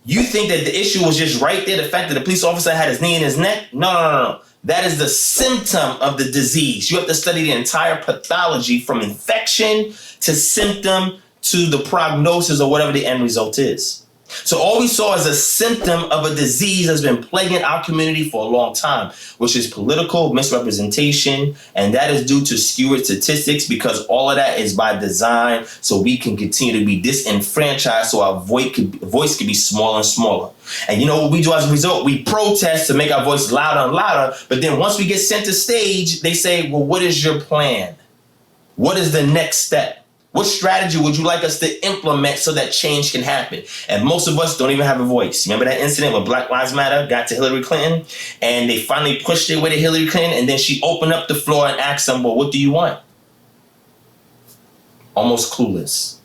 you think that the issue was just right there, the fact that the police officer had his knee in his neck? No. That is the symptom of the disease. You have to study the entire pathology from infection to symptom to the prognosis or whatever the end result is. So all we saw is a symptom of a disease that's been plaguing our community for a long time, which is political misrepresentation. And that is due to skewed statistics, because all of that is by design so we can continue to be disenfranchised, so our voice could be smaller and smaller. And you know what we do as a result? We protest to make our voice louder and louder. But then once we get center stage, they say, well, what is your plan? What is the next step? What strategy would you like us to implement so that change can happen? And most of us don't even have a voice. Remember that incident when Black Lives Matter got to Hillary Clinton and they finally pushed their way to Hillary Clinton, and then she opened up the floor and asked them, well, what do you want? Almost clueless.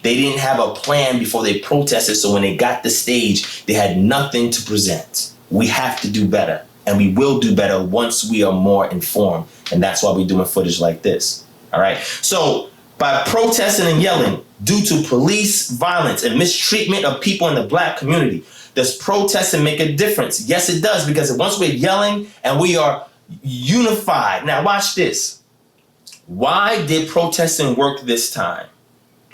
They didn't have a plan before they protested, so when they got the stage, they had nothing to present. We have to do better, and we will do better once we are more informed, and that's why we're doing footage like this. All right? So by protesting and yelling due to police violence and mistreatment of people in the Black community, does protesting make a difference? Yes, it does, because once we're yelling and we are unified. Now watch this. Why did protesting work this time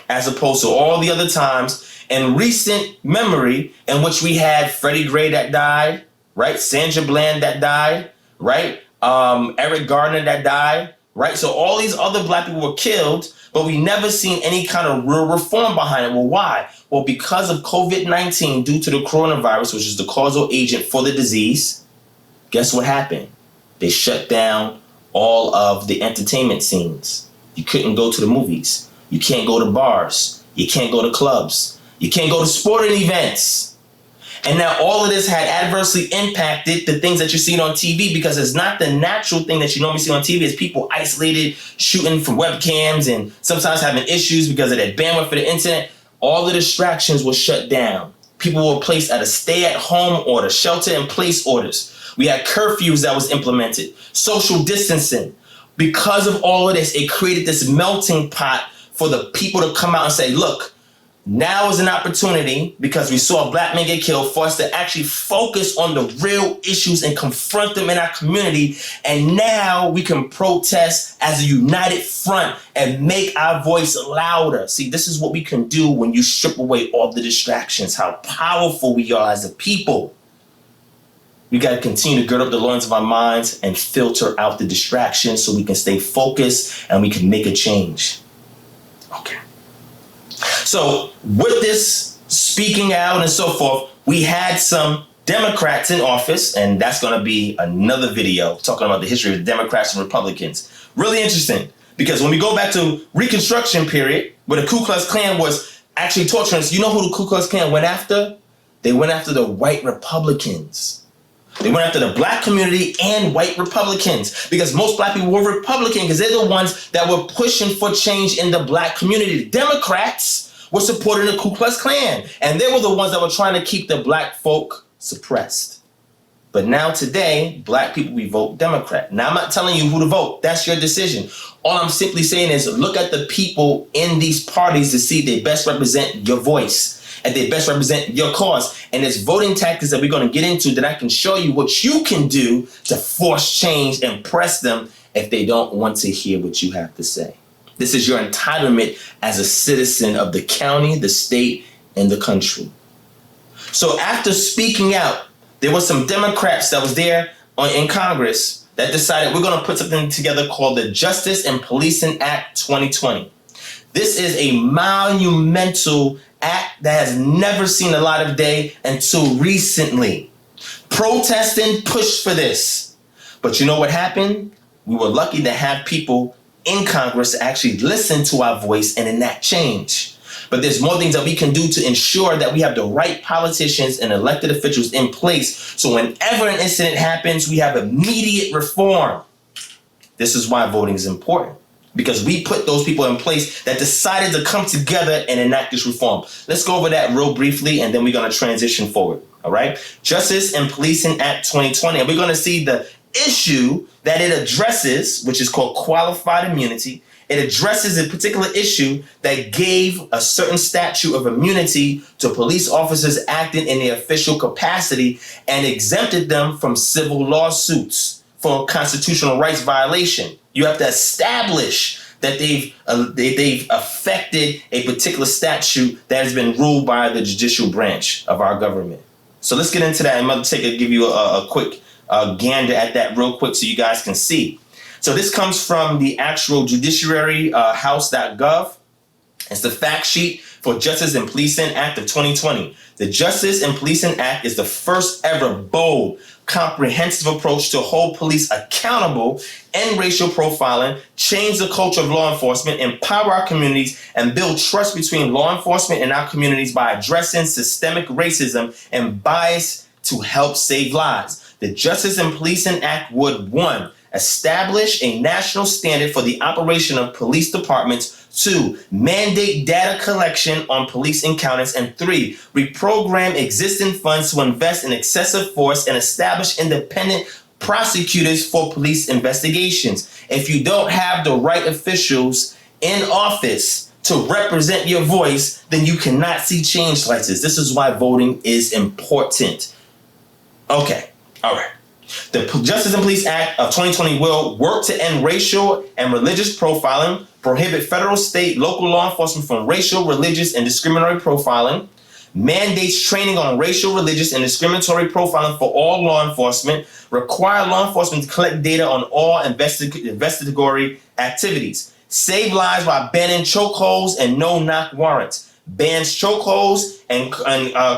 as opposed to all the other times in recent memory in which we had Freddie Gray that died, right? Sandra Bland that died, right? Eric Gardner that died, right? So all these other Black people were killed, but we never seen any kind of real reform behind it. Well, why? Well, because of COVID-19, due to the coronavirus, which is the causal agent for the disease, guess what happened? They shut down all of the entertainment scenes. You couldn't go to the movies. You can't go to bars. You can't go to clubs. You can't go to sporting events. And now all of this had adversely impacted the things that you're seeing on TV, because it's not the natural thing that you normally see on TV. It's people isolated, shooting from webcams, and sometimes having issues because of that bandwidth for the internet. All the distractions were shut down. People were placed at a stay-at-home order, shelter-in-place orders. We had curfews that was implemented, social distancing. Because of all of this, it created this melting pot for the people to come out and say, look, Now is an opportunity, because we saw black men get killed, for us to actually focus on the real issues and confront them in our community. And now we can protest as a united front and make our voice louder. See, this is what we can do when you strip away all the distractions, how powerful we are as a people. We got to continue to gird up the loins of our minds and filter out the distractions so we can stay focused and we can make a change. Okay. So with this speaking out and so forth, we had some Democrats in office, and that's going to be another video talking about the history of Democrats and Republicans. Really interesting, because when we go back to Reconstruction period, where the Ku Klux Klan was actually torturing us, you know who the Ku Klux Klan went after? They went after the white Republicans. They went after the black community and white Republicans, because most black people were Republican because they're the ones that were pushing for change in the black community. The Democrats were supporting the Ku Klux Klan, and they were the ones that were trying to keep the black folk suppressed. But now today, black people, we vote Democrat. Now, I'm not telling you who to vote. That's your decision. All I'm simply saying is look at the people in these parties to see if they best represent your voice and they best represent your cause. And there's voting tactics that we're going to get into that I can show you what you can do to force change and press them if they don't want to hear what you have to say. This is your entitlement as a citizen of the county, the state, and the country. So after speaking out, there were some Democrats that was there in Congress that decided we're going to put something together called the Justice and Policing Act 2020. This is a monumental act that has never seen a light of day until recently. Protesting pushed for this. But you know what happened? We were lucky to have people in Congress actually listen to our voice and enact change. But there's more things that we can do to ensure that we have the right politicians and elected officials in place, so whenever an incident happens, we have immediate reform. This is why voting is important, because we put those people in place that decided to come together and enact this reform. Let's go over that real briefly, and then we're going to transition forward. All right? Justice and Policing Act 2020. And we're going to see the issue that it addresses, which is called qualified immunity. It addresses a particular issue that gave a certain statute of immunity to police officers acting in their official capacity and exempted them from civil lawsuits for constitutional rights violation. You have to establish that they've affected a particular statute that has been ruled by the judicial branch of our government. So let's get into that. I'm going to give you a quick gander at that real quick so you guys can see. So this comes from the actual judiciary, house.gov. It's the fact sheet for Justice and Policing Act of 2020. The Justice and Policing Act is the first ever bold, comprehensive approach to hold police accountable, end racial profiling, change the culture of law enforcement, empower our communities, and build trust between law enforcement and our communities by addressing systemic racism and bias to help save lives. The Justice and Policing Act would, 1, establish a national standard for the operation of police departments. 2, mandate data collection on police encounters. And 3, reprogram existing funds to invest in excessive force and establish independent prosecutors for police investigations. If you don't have the right officials in office to represent your voice, then you cannot see change like this. This is why voting is important. Okay, all right. The Justice and Police Act of 2020 will work to end racial and religious profiling, prohibit federal, state, local law enforcement from racial, religious, and discriminatory profiling, mandates training on racial, religious, and discriminatory profiling for all law enforcement, require law enforcement to collect data on all investigatory activities, save lives by banning chokeholds and no-knock warrants, bans chokeholds and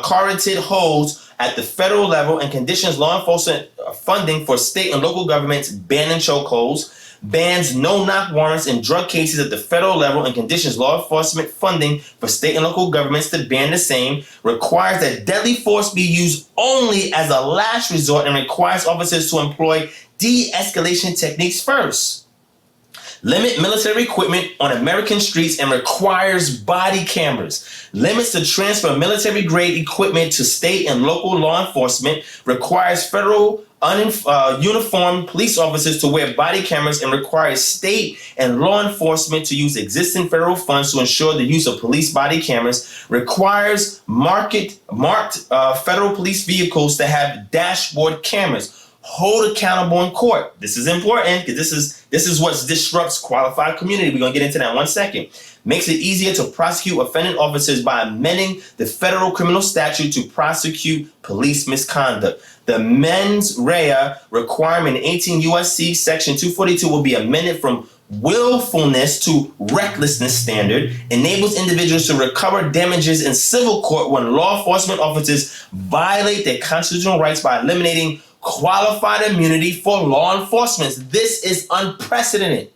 carotid holds at the federal level, and conditions law enforcement funding for state and local governments banning chokeholds, bans no-knock warrants in drug cases at the federal level, and conditions law enforcement funding for state and local governments to ban the same, requires that deadly force be used only as a last resort, and requires officers to employ de-escalation techniques first. limit military equipment on American streets and requires body cameras, limits the transfer of military-grade equipment to state and local law enforcement, requires federal uniformed police officers to wear body cameras, and requires state and law enforcement to use existing federal funds to ensure the use of police body cameras, requires marked federal police vehicles to have dashboard cameras, hold accountable in court. This is important because this is what disrupts qualified community. We're going to get into that in 1 second. Makes it easier to prosecute offending officers by amending the federal criminal statute to prosecute police misconduct. The mens rea requirement in 18 U.S.C. section 242 will be amended from willfulness to recklessness standard, enables individuals to recover damages in civil court when law enforcement officers violate their constitutional rights by eliminating qualified immunity for law enforcement. This is unprecedented.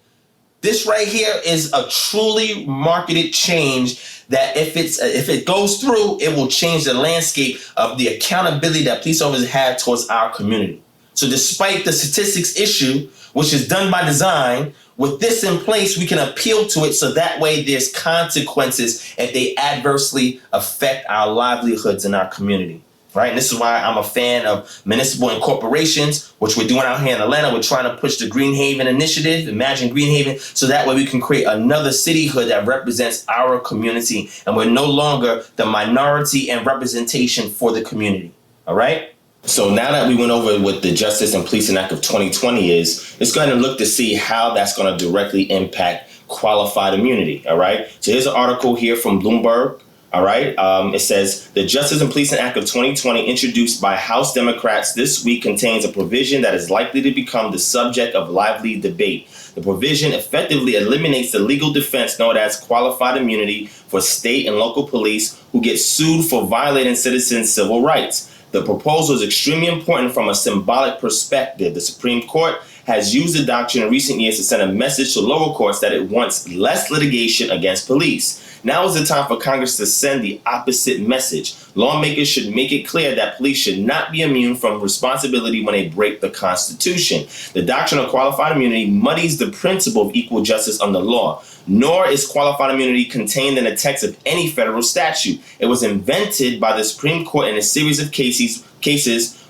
This right here is a truly marketed change that if it goes through, it will change the landscape of the accountability that police officers have towards our community. So despite the statistics issue, which is done by design, with this in place, we can appeal to it so that way there's consequences if they adversely affect our livelihoods in our community. Right? And this is why I'm a fan of municipal incorporations, which we're doing out here in Atlanta. We're trying to push the Greenhaven initiative, Imagine Greenhaven, so that way we can create another cityhood that represents our community. And we're no longer the minority and representation for the community. All right? So now that we went over what the Justice and Policing Act of 2020 is, let's go ahead and look to see how that's going to directly impact qualified immunity. All right? So here's an article here from Bloomberg. All right. It says the Justice and Policing Act of 2020, introduced by House Democrats this week, contains a provision that is likely to become the subject of lively debate. The provision effectively eliminates the legal defense known as qualified immunity for state and local police who get sued for violating citizens' civil rights. The proposal is extremely important from a symbolic perspective. The Supreme Court has used the doctrine in recent years to send a message to lower courts that it wants less litigation against police. Now is the time for Congress to send the opposite message. Lawmakers should make it clear that police should not be immune from responsibility when they break the Constitution. The doctrine of qualified immunity muddies the principle of equal justice under law, nor is qualified immunity contained in the text of any federal statute. It was invented by the Supreme Court in a series of cases,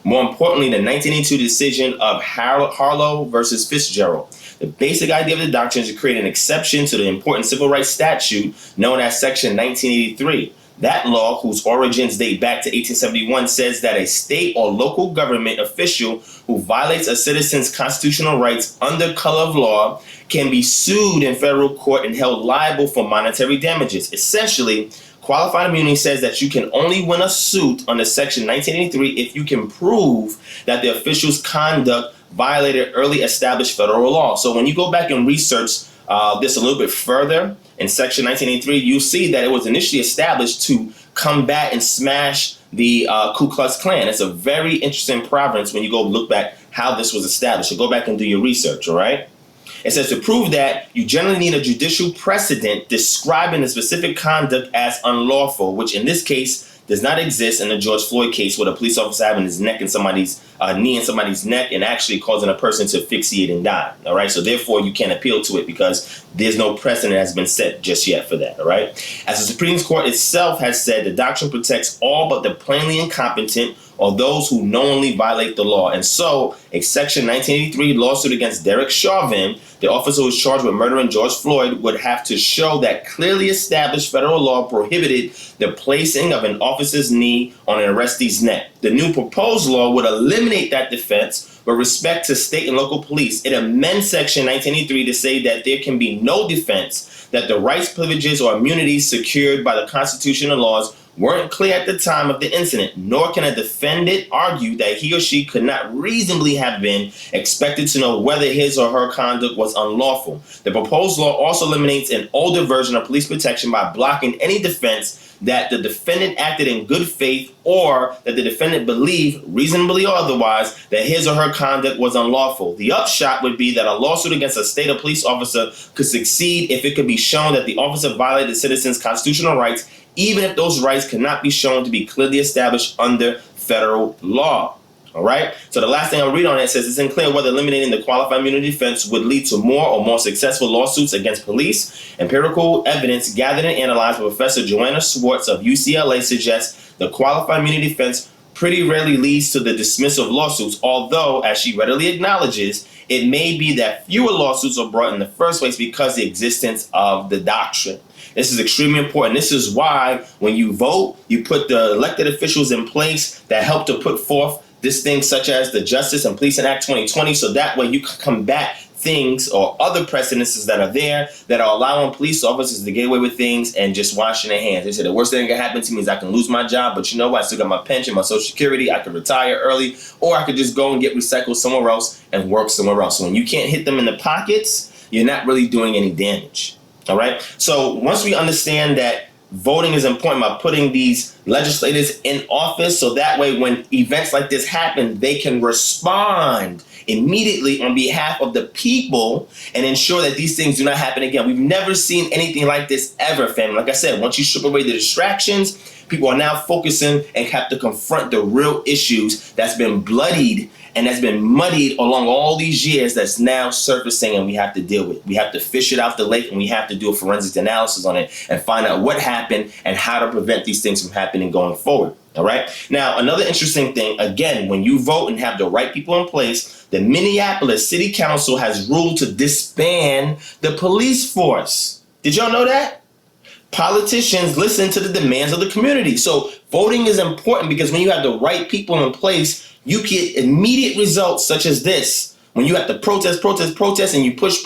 more importantly, the 1982 decision of Harlow versus Fitzgerald. The basic idea of the doctrine is to create an exception to the important civil rights statute known as Section 1983. That law, whose origins date back to 1871, says that a state or local government official who violates a citizen's constitutional rights under color of law can be sued in federal court and held liable for monetary damages. Essentially, qualified immunity says that you can only win a suit under Section 1983 if you can prove that the official's conduct violated early established federal law. So when you go back and research this a little bit further in Section 1983, you see that it was initially established to combat and smash the Ku Klux Klan. It's a very interesting province when you go look back how this was established. So go back and do your research, all right? It says to prove that you generally need a judicial precedent describing the specific conduct as unlawful, which in this case does not exist in the George Floyd case where the police officer having his neck in somebody's knee in somebody's neck and actually causing a person to asphyxiate and die. All right. So therefore, you can't appeal to it because there's no precedent that has been set just yet for that. All right. As the Supreme Court itself has said, the doctrine protects all but the plainly incompetent or those who knowingly violate the law. And so a Section 1983 lawsuit against Derek Chauvin, the officer who was charged with murdering George Floyd, would have to show that clearly established federal law prohibited the placing of an officer's knee on an arrestee's neck. The new proposed law would eliminate that defense with respect to state and local police. It amends Section 1983 to say that there can be no defense that the rights, privileges, or immunities secured by the Constitution and laws weren't clear at the time of the incident, nor can a defendant argue that he or she could not reasonably have been expected to know whether his or her conduct was unlawful. The proposed law also eliminates an older version of police protection by blocking any defense that the defendant acted in good faith or that the defendant believed, reasonably or otherwise, that his or her conduct was unlawful. The upshot would be that a lawsuit against a state or police officer could succeed if it could be shown that the officer violated the citizen's constitutional rights, even if those rights cannot be shown to be clearly established under federal law. All right. So the last thing I'll read on it says it's unclear whether eliminating the qualified immunity defense would lead to more or more successful lawsuits against police. Empirical evidence gathered and analyzed by Professor Joanna Schwartz of UCLA suggests the qualified immunity defense pretty rarely leads to the dismissal of lawsuits, although, as she readily acknowledges, it may be that fewer lawsuits are brought in the first place because of the existence of the doctrine. This is extremely important. This is why when you vote, you put the elected officials in place that help to put forth this thing such as the Justice and Policing Act 2020, so that way you can combat things or other precedences that are there that are allowing police officers to get away with things and just washing their hands. They say the worst thing that can happen to me is I can lose my job, but you know what? I still got my pension, my Social Security, I can retire early, or I could just go and get recycled somewhere else and work somewhere else. So when you can't hit them in the pockets, you're not really doing any damage. All right? So once we understand that voting is important by putting these legislators in office, so that way when events like this happen, they can respond immediately on behalf of the people and ensure that these things do not happen again. We've never seen anything like this ever, family. Like I said, once you strip away the distractions, people are now focusing and have to confront the real issues that's been bloodied and that's been muddied along all these years that's now surfacing and we have to deal with. We have to fish it out the lake and we have to do a forensic analysis on it and find out what happened and how to prevent these things from happening going forward. All right. Now, another interesting thing, again, when you vote and have the right people in place, the Minneapolis City Council has ruled to disband the police force. Did y'all know that? Politicians listen to the demands of the community. So voting is important because when you have the right people in place, you get immediate results such as this. When you have to protest, and you push,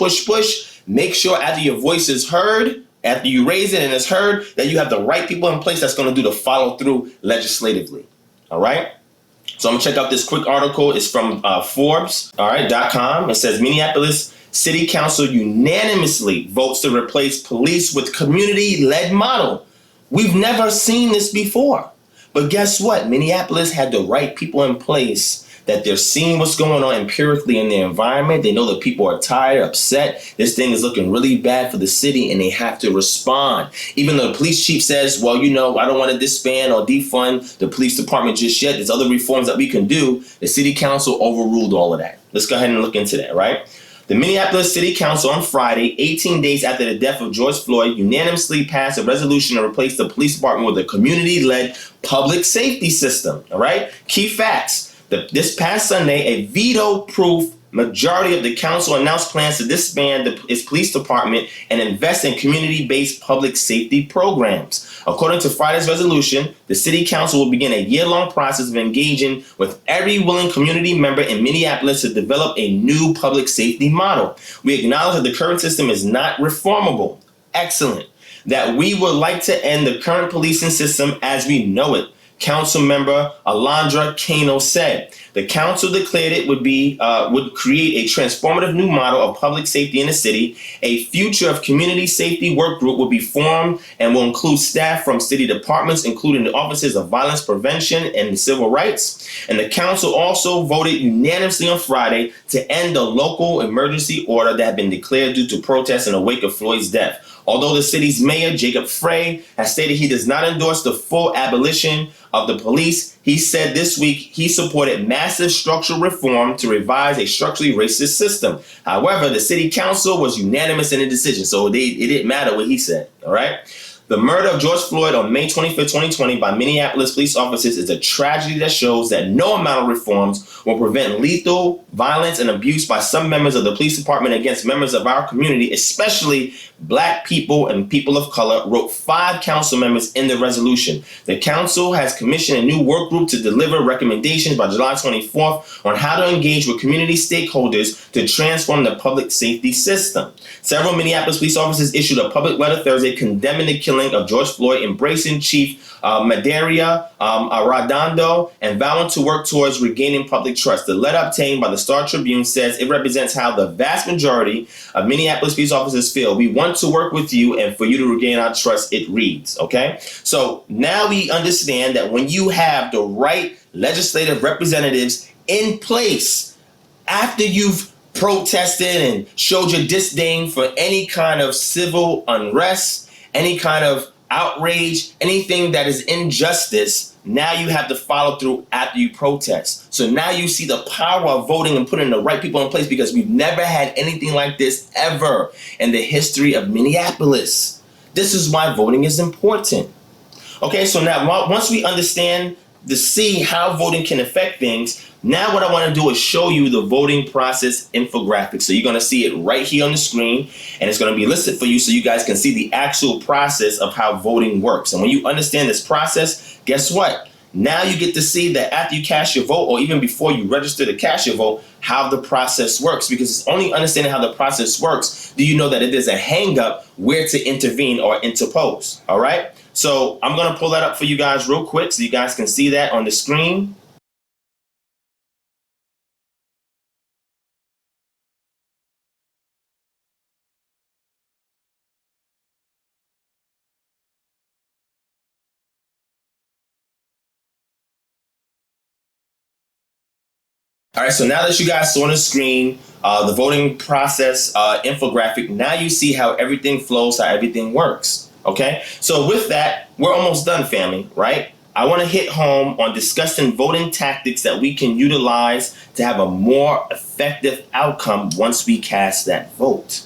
make sure after your voice is heard, after you raise it and it's heard, that you have the right people in place that's going to do the follow through legislatively. All right. So I'm going to check out this quick article. It's from Forbes, .com. It says Minneapolis City Council unanimously votes to replace police with community-led model. We've never seen this before. But guess what? Minneapolis had the right people in place, that they're seeing what's going on empirically in their environment. They know that people are tired, upset. This thing is looking really bad for the city and they have to respond. Even though the police chief says, well, you know, I don't want to disband or defund the police department just yet. There's other reforms that we can do. The city council overruled all of that. Let's go ahead and look into that, right? The Minneapolis City Council on Friday, 18 days after the death of George Floyd, unanimously passed a resolution to replace the police department with a community-led public safety system. All right? Key facts. This past Sunday, a veto-proof majority of the council announced plans to disband its police department and invest in community-based public safety programs. According to Friday's resolution, the city council will begin a year-long process of engaging with every willing community member in Minneapolis to develop a new public safety model. We acknowledge that the current system is not reformable. Excellent. That we would like to end the current policing system as we know it, Council member Alondra Kano said. The council declared it would create a transformative new model of public safety in the city. A future of community safety work group will be formed and will include staff from city departments, including the offices of violence prevention and civil rights. And the council also voted unanimously on Friday to end the local emergency order that had been declared due to protests in the wake of Floyd's death. Although the city's mayor, Jacob Frey, has stated he does not endorse the full abolition of the police, he said this week he supported massive structural reform to revise a structurally racist system. However, the city council was unanimous in the decision, so it didn't matter what he said, all right? The murder of George Floyd on May 25, 2020 by Minneapolis police officers is a tragedy that shows that no amount of reforms will prevent lethal violence and abuse by some members of the police department against members of our community, especially Black people and people of color, wrote 5 council members in the resolution. The council has commissioned a new work group to deliver recommendations by July 24th on how to engage with community stakeholders to transform the public safety system. Several Minneapolis police officers issued a public letter Thursday condemning the killing of George Floyd, embracing Chief Madaria Arradondo, and vowing to work towards regaining public trust. The letter obtained by the Star Tribune says it represents how the vast majority of Minneapolis police officers feel. We want to work with you and for you to regain our trust, it reads, okay? So now we understand that when you have the right legislative representatives in place, after you've protested and showed your disdain for any kind of civil unrest, any kind of outrage, anything that is injustice, now you have to follow through after you protest. So now you see the power of voting and putting the right people in place, because we've never had anything like this ever in the history of Minneapolis. This is why voting is important. Okay, so now once we understand to see how voting can affect things, now what I want to do is show you the voting process infographic. So you're going to see it right here on the screen, and it's going to be listed for you so you guys can see the actual process of how voting works. And when you understand this process, guess what? Now you get to see that after you cast your vote, or even before you register to cast your vote, how the process works. Because it's only understanding how the process works do you know that if there's a hang up, where to intervene or interpose. All right? So I'm going to pull that up for you guys real quick so you guys can see that on the screen. All right, so now that you guys saw on the screen the voting process infographic, now you see how everything flows, how everything works. Okay, so with that, we're almost done, family, right? I want to hit home on discussing voting tactics that we can utilize to have a more effective outcome once we cast that vote.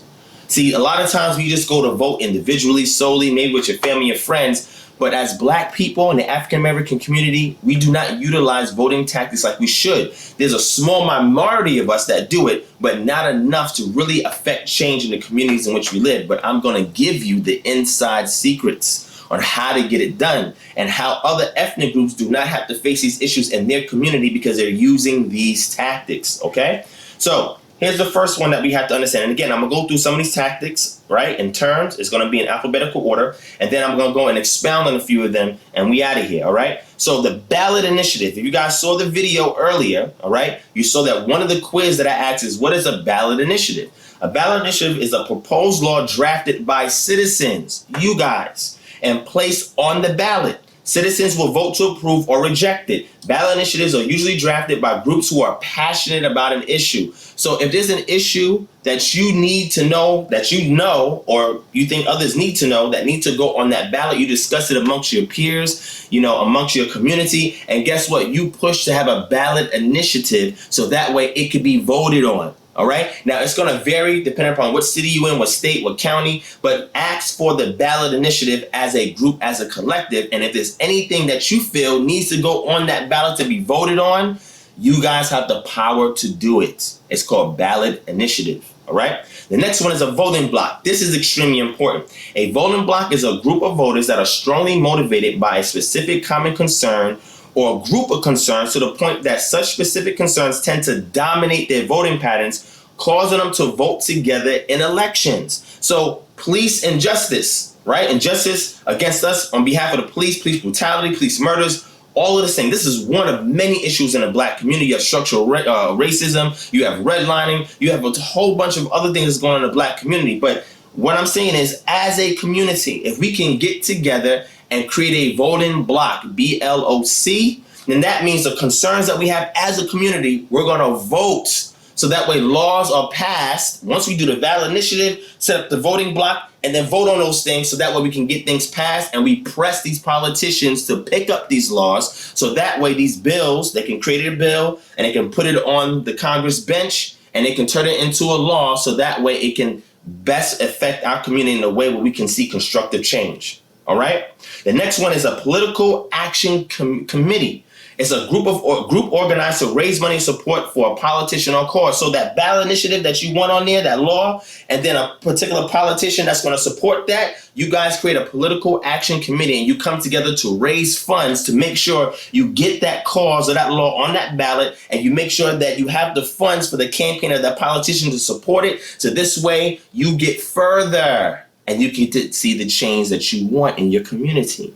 See, a lot of times we just go to vote individually, solely, maybe with your family and friends. But as Black people in the African American community, we do not utilize voting tactics like we should. There's a small minority of us that do it, but not enough to really affect change in the communities in which we live. But I'm going to give you the inside secrets on how to get it done, and how other ethnic groups do not have to face these issues in their community because they're using these tactics, okay? So here's the first one that we have to understand. And again, I'm gonna go through some of these tactics, right, in terms. It's gonna be in alphabetical order, and then I'm gonna go and expound on a few of them, and we out of here, all right? So the ballot initiative, if you guys saw the video earlier, all right, you saw that one of the quiz that I asked is, what is a ballot initiative? A ballot initiative is a proposed law drafted by citizens, you guys, and placed on the ballot. Citizens will vote to approve or reject it. Ballot initiatives are usually drafted by groups who are passionate about an issue. So if there's an issue that you need to know, that you know, or you think others need to know, that need to go on that ballot, you discuss it amongst your peers, you know, amongst your community, and guess what? You push to have a ballot initiative so that way it could be voted on. All right. Now, it's going to vary depending upon what city you're in, what state, what county, but ask for the ballot initiative as a group, as a collective. And if there's anything that you feel needs to go on that ballot to be voted on, you guys have the power to do it. It's called ballot initiative. All right. The next one is a voting block. This is extremely important. A voting block is a group of voters that are strongly motivated by a specific common concern or a group of concerns to the point that such specific concerns tend to dominate their voting patterns, causing them to vote together in elections. So police injustice, right? Injustice against us on behalf of the police brutality, police murders, all of this thing. This is one of many issues in the Black community. You have structural racism, you have redlining, you have a whole bunch of other things going on in the Black community. But what I'm saying is, as a community, if we can get together and create a voting block, B-L-O-C, then that means the concerns that we have as a community, we're going to vote. So that way laws are passed. Once we do the ballot initiative, set up the voting block, and then vote on those things so that way we can get things passed, and we press these politicians to pick up these laws. So that way these bills, they can create a bill and they can put it on the Congress bench and they can turn it into a law, so that way it can best affect our community in a way where we can see constructive change. All right. The next one is a political action committee. It's a group organized to raise money and support for a politician or cause. So that ballot initiative that you want on there, that law, and then a particular politician that's going to support that, you guys create a political action committee and you come together to raise funds to make sure you get that cause or that law on that ballot, and you make sure that you have the funds for the campaign of that politician to support it. So this way you get further and you get to see the change that you want in your community.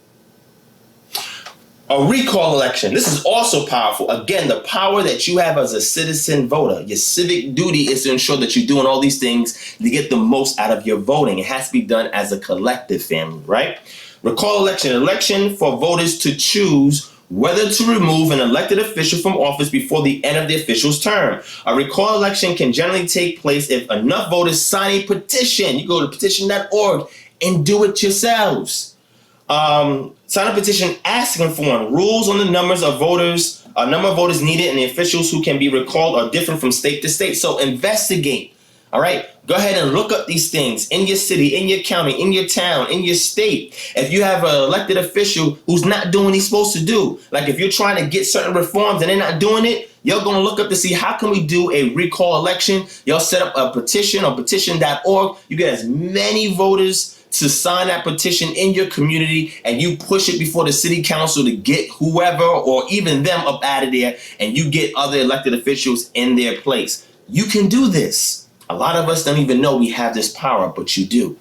A recall election. This is also powerful. Again, the power that you have as a citizen voter. Your civic duty is to ensure that you're doing all these things to get the most out of your voting. It has to be done as a collective, family, right? Recall election for voters to choose whether to remove an elected official from office before the end of the official's term. A recall election can generally take place if enough voters sign a petition. You go to petition.org and do it yourselves. Sign a petition asking for one. Rules on the number of voters needed and the officials who can be recalled are different from state to state. So investigate. All right. Go ahead and look up these things in your city, in your county, in your town, in your state. If you have an elected official who's not doing what he's supposed to do, like if you're trying to get certain reforms and they're not doing it, you're going to look up to see how can we do a recall election. You'll set up a petition on petition.org. You get as many voters to sign that petition in your community, and you push it before the city council to get whoever or even them up out of there, and you get other elected officials in their place. You can do this. A lot of us don't even know we have this power, but you do.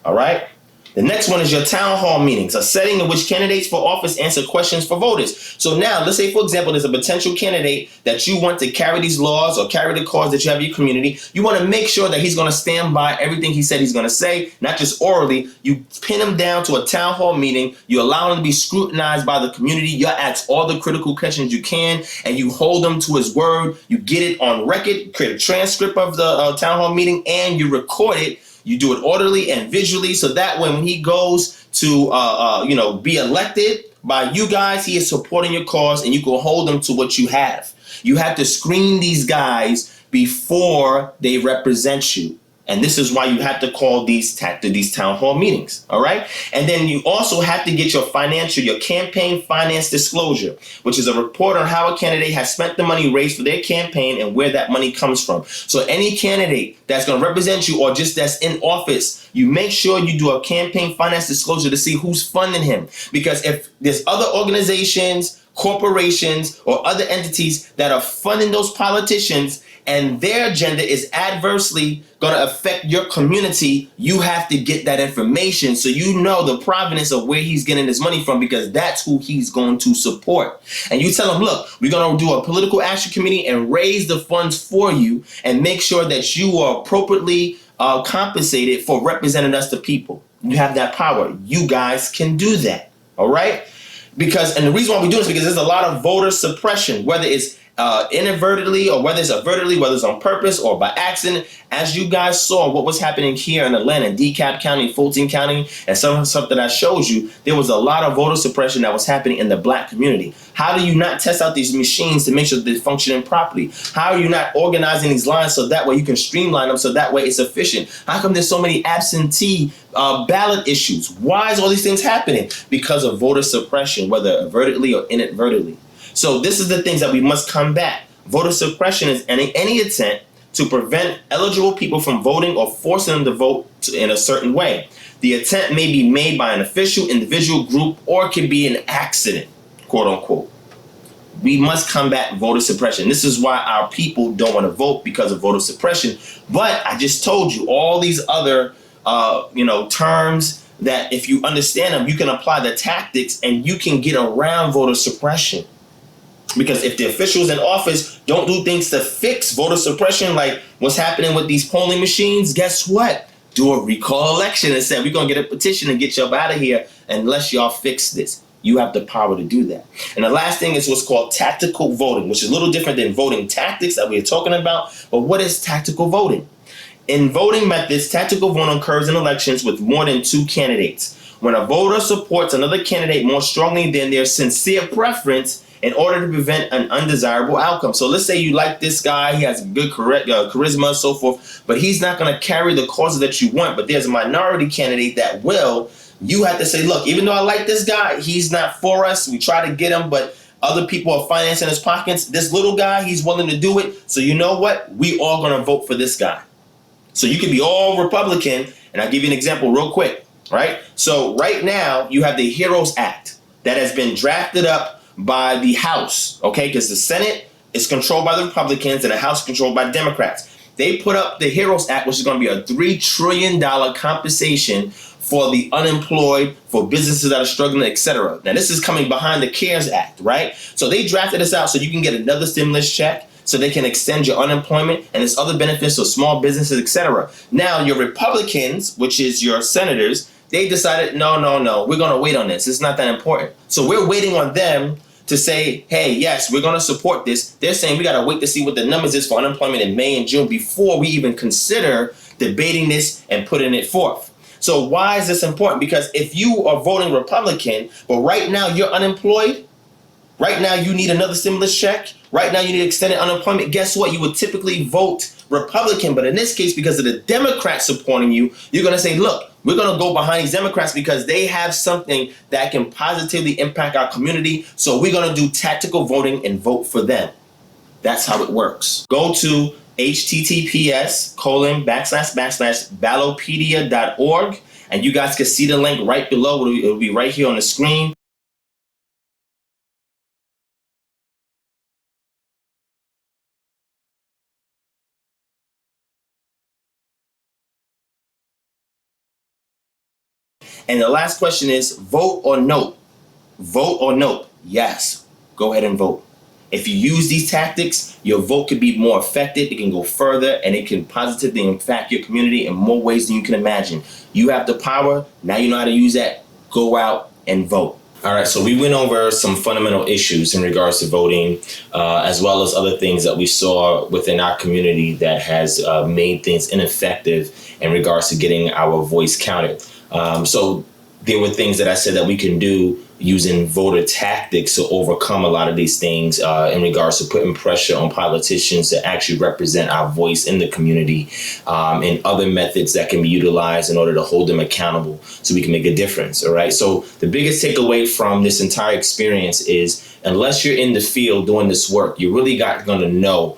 All right? The next one is your town hall meetings, a setting in which candidates for office answer questions for voters. So now, let's say, for example, there's a potential candidate that you want to carry these laws or carry the cause that you have in your community. You want to make sure that he's going to stand by everything he said he's going to say, not just orally. You pin him down to a town hall meeting. You allow him to be scrutinized by the community. You ask all the critical questions you can, and you hold him to his word. You get it on record, create a transcript of the town hall meeting, and you record it. You do it orderly and visually so that when he goes to, be elected by you guys, he is supporting your cause and you can hold him to what you have. You have to screen these guys before they represent you. And this is why you have to call these town hall meetings. All right. And then you also have to get your campaign finance disclosure, which is a report on how a candidate has spent the money raised for their campaign and where that money comes from. So any candidate that's going to represent you or just that's in office, you make sure you do a campaign finance disclosure to see who's funding him. Because if there's other organizations, corporations, or other entities that are funding those politicians and their agenda is adversely going to affect your community, you have to get that information so you know the provenance of where he's getting his money from, because that's who he's going to support. And you tell him, look, we're going to do a political action committee and raise the funds for you and make sure that you are appropriately compensated for representing us, the people. You have that power. You guys can do that. All right? And the reason why we do this is because there's a lot of voter suppression, whether it's inadvertently or whether it's overtly, whether it's on purpose or by accident. As you guys saw what was happening here in Atlanta, DeKalb County, Fulton County, and some of the stuff that I showed you, there was a lot of voter suppression that was happening in the black community. How do you not test out these machines to make sure that they're functioning properly? How are you not organizing these lines so that way you can streamline them so that way it's efficient? How come there's so many absentee ballot issues? Why is all these things happening? Because of voter suppression, whether overtly or inadvertently. So this is the things that we must combat. Voter suppression is any attempt to prevent eligible people from voting or forcing them to vote in a certain way. The attempt may be made by an official, individual, group, or it can be an accident, quote unquote. We must combat voter suppression. This is why our people don't want to vote, because of voter suppression. But I just told you all these other terms that if you understand them, you can apply the tactics and you can get around voter suppression. Because if the officials in office don't do things to fix voter suppression, like what's happening with these polling machines, guess what? Do a recall election and say, we're going to get a petition and get you up out of here unless y'all fix this. You have the power to do that. And the last thing is what's called tactical voting, which is a little different than voting tactics that we're talking about. But what is tactical voting? In voting methods, tactical voting occurs in elections with more than two candidates. When a voter supports another candidate more strongly than their sincere preference, in order to prevent an undesirable outcome. So let's say you like this guy, he has good charisma and so forth, but he's not going to carry the causes that you want, but there's a minority candidate that will. You have to say, look, even though I like this guy, he's not for us. We try to get him, but other people are financing his pockets. This little guy, he's willing to do it. So you know what? We all going to vote for this guy. So you can be all Republican, and I'll give you an example real quick, right? So right now, you have the HEROES Act that has been drafted up by the House, okay? Because the Senate is controlled by the Republicans and the House is controlled by Democrats. They put up the HEROES Act, which is going to be a $3 trillion compensation for the unemployed, for businesses that are struggling, etc. Now, this is coming behind the CARES Act, right? So they drafted this out so you can get another stimulus check, so they can extend your unemployment, and there's other benefits for small businesses, etc. Now, your Republicans, which is your senators, they decided, no, we're going to wait on this. It's not that important. So we're waiting on them to say, hey, yes, we're going to support this. They're saying we got to wait to see what the numbers is for unemployment in May and June before we even consider debating this and putting it forth. So why is this important? Because if you are voting Republican, but right now you're unemployed, right now you need another stimulus check, right now you need extended unemployment, guess what? You would typically vote Republican, but in this case, because of the Democrats supporting you, you're going to say, look, we're going to go behind these Democrats because they have something that can positively impact our community. So we're going to do tactical voting and vote for them. That's how it works. Go to https://ballopedia.org, and you guys can see the link right below. It'll be right here on the screen. And the last question is vote or no? Vote or no? Yes. Go ahead and vote. If you use these tactics, your vote can be more effective, it can go further, and it can positively impact your community in more ways than you can imagine. You have the power, now you know how to use that, go out and vote. All right, so we went over some fundamental issues in regards to voting, as well as other things that we saw within our community that has made things ineffective in regards to getting our voice counted. So there were things that I said that we can do using voter tactics to overcome a lot of these things in regards to putting pressure on politicians to actually represent our voice in the community, and other methods that can be utilized in order to hold them accountable so we can make a difference. All right. So the biggest takeaway from this entire experience is unless you're in the field doing this work, you're really going to know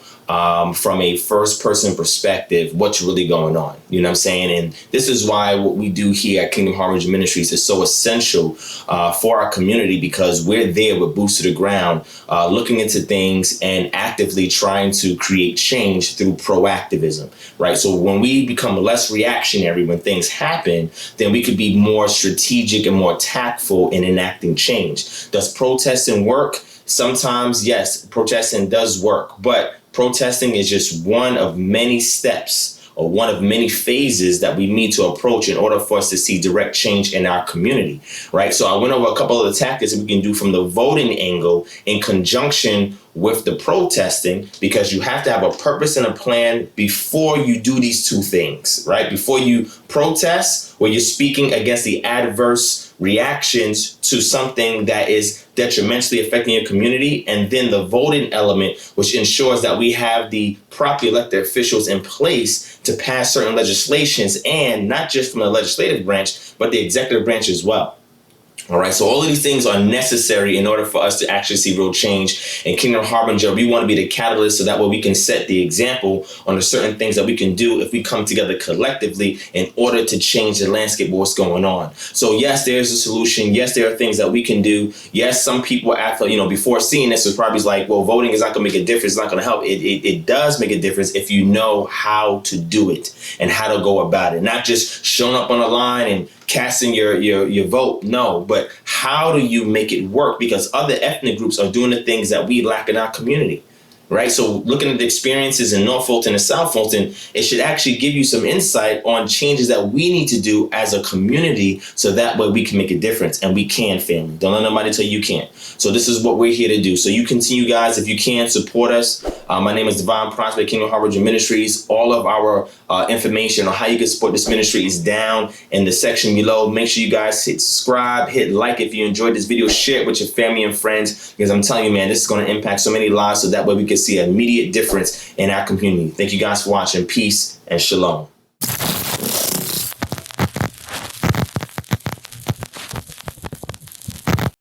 from a first person perspective what's really going on. You know what I'm saying? And this is why what we do here at Kingdom Harvest Ministries is so essential for our community, because we're there with boots to the ground, looking into things and actively trying to create change through proactivism, right? So when we become less reactionary when things happen, then we could be more strategic and more tactful in enacting change. Does protesting work? Sometimes, yes, protesting does work, but protesting is just one of many steps or one of many phases that we need to approach in order for us to see direct change in our community, right? So I went over a couple of the tactics that we can do from the voting angle in conjunction with the protesting, because you have to have a purpose and a plan before you do these two things, right? Before you protest, where you're speaking against the adverse reactions to something that is detrimentally affecting your community, and then the voting element, which ensures that we have the properly elected officials in place to pass certain legislations, and not just from the legislative branch, but the executive branch as well. All right, so all of these things are necessary in order for us to actually see real change. In Kingdom Harbinger, we want to be the catalyst so that way we can set the example on the certain things that we can do if we come together collectively in order to change the landscape of what's going on. So yes, there's a solution. Yes, there are things that we can do. Yes, some people after, before seeing this was probably like, well, voting is not going to make a difference. It's not going to help. It does make a difference if you know how to do it and how to go about it. Not just showing up on a line and casting your vote. No, but how do you make it work? Because other ethnic groups are doing the things that we lack in our community, right? So looking at the experiences in North Fulton and South Fulton, it should actually give you some insight on changes that we need to do as a community, so that way we can make a difference, and we can, family. Don't let nobody tell you can't. So this is what we're here to do. So you continue, guys, if you can, support us. My name is DivineProspect, Kingdom Harbinger Ministries. All of our information on how you can support this ministry is down in the section below. Make sure you guys hit subscribe, hit like if you enjoyed this video, share it with your family and friends, because I'm telling you, man, this is going to impact so many lives, so that way we can see an immediate difference in our community. Thank you guys for watching. Peace and shalom.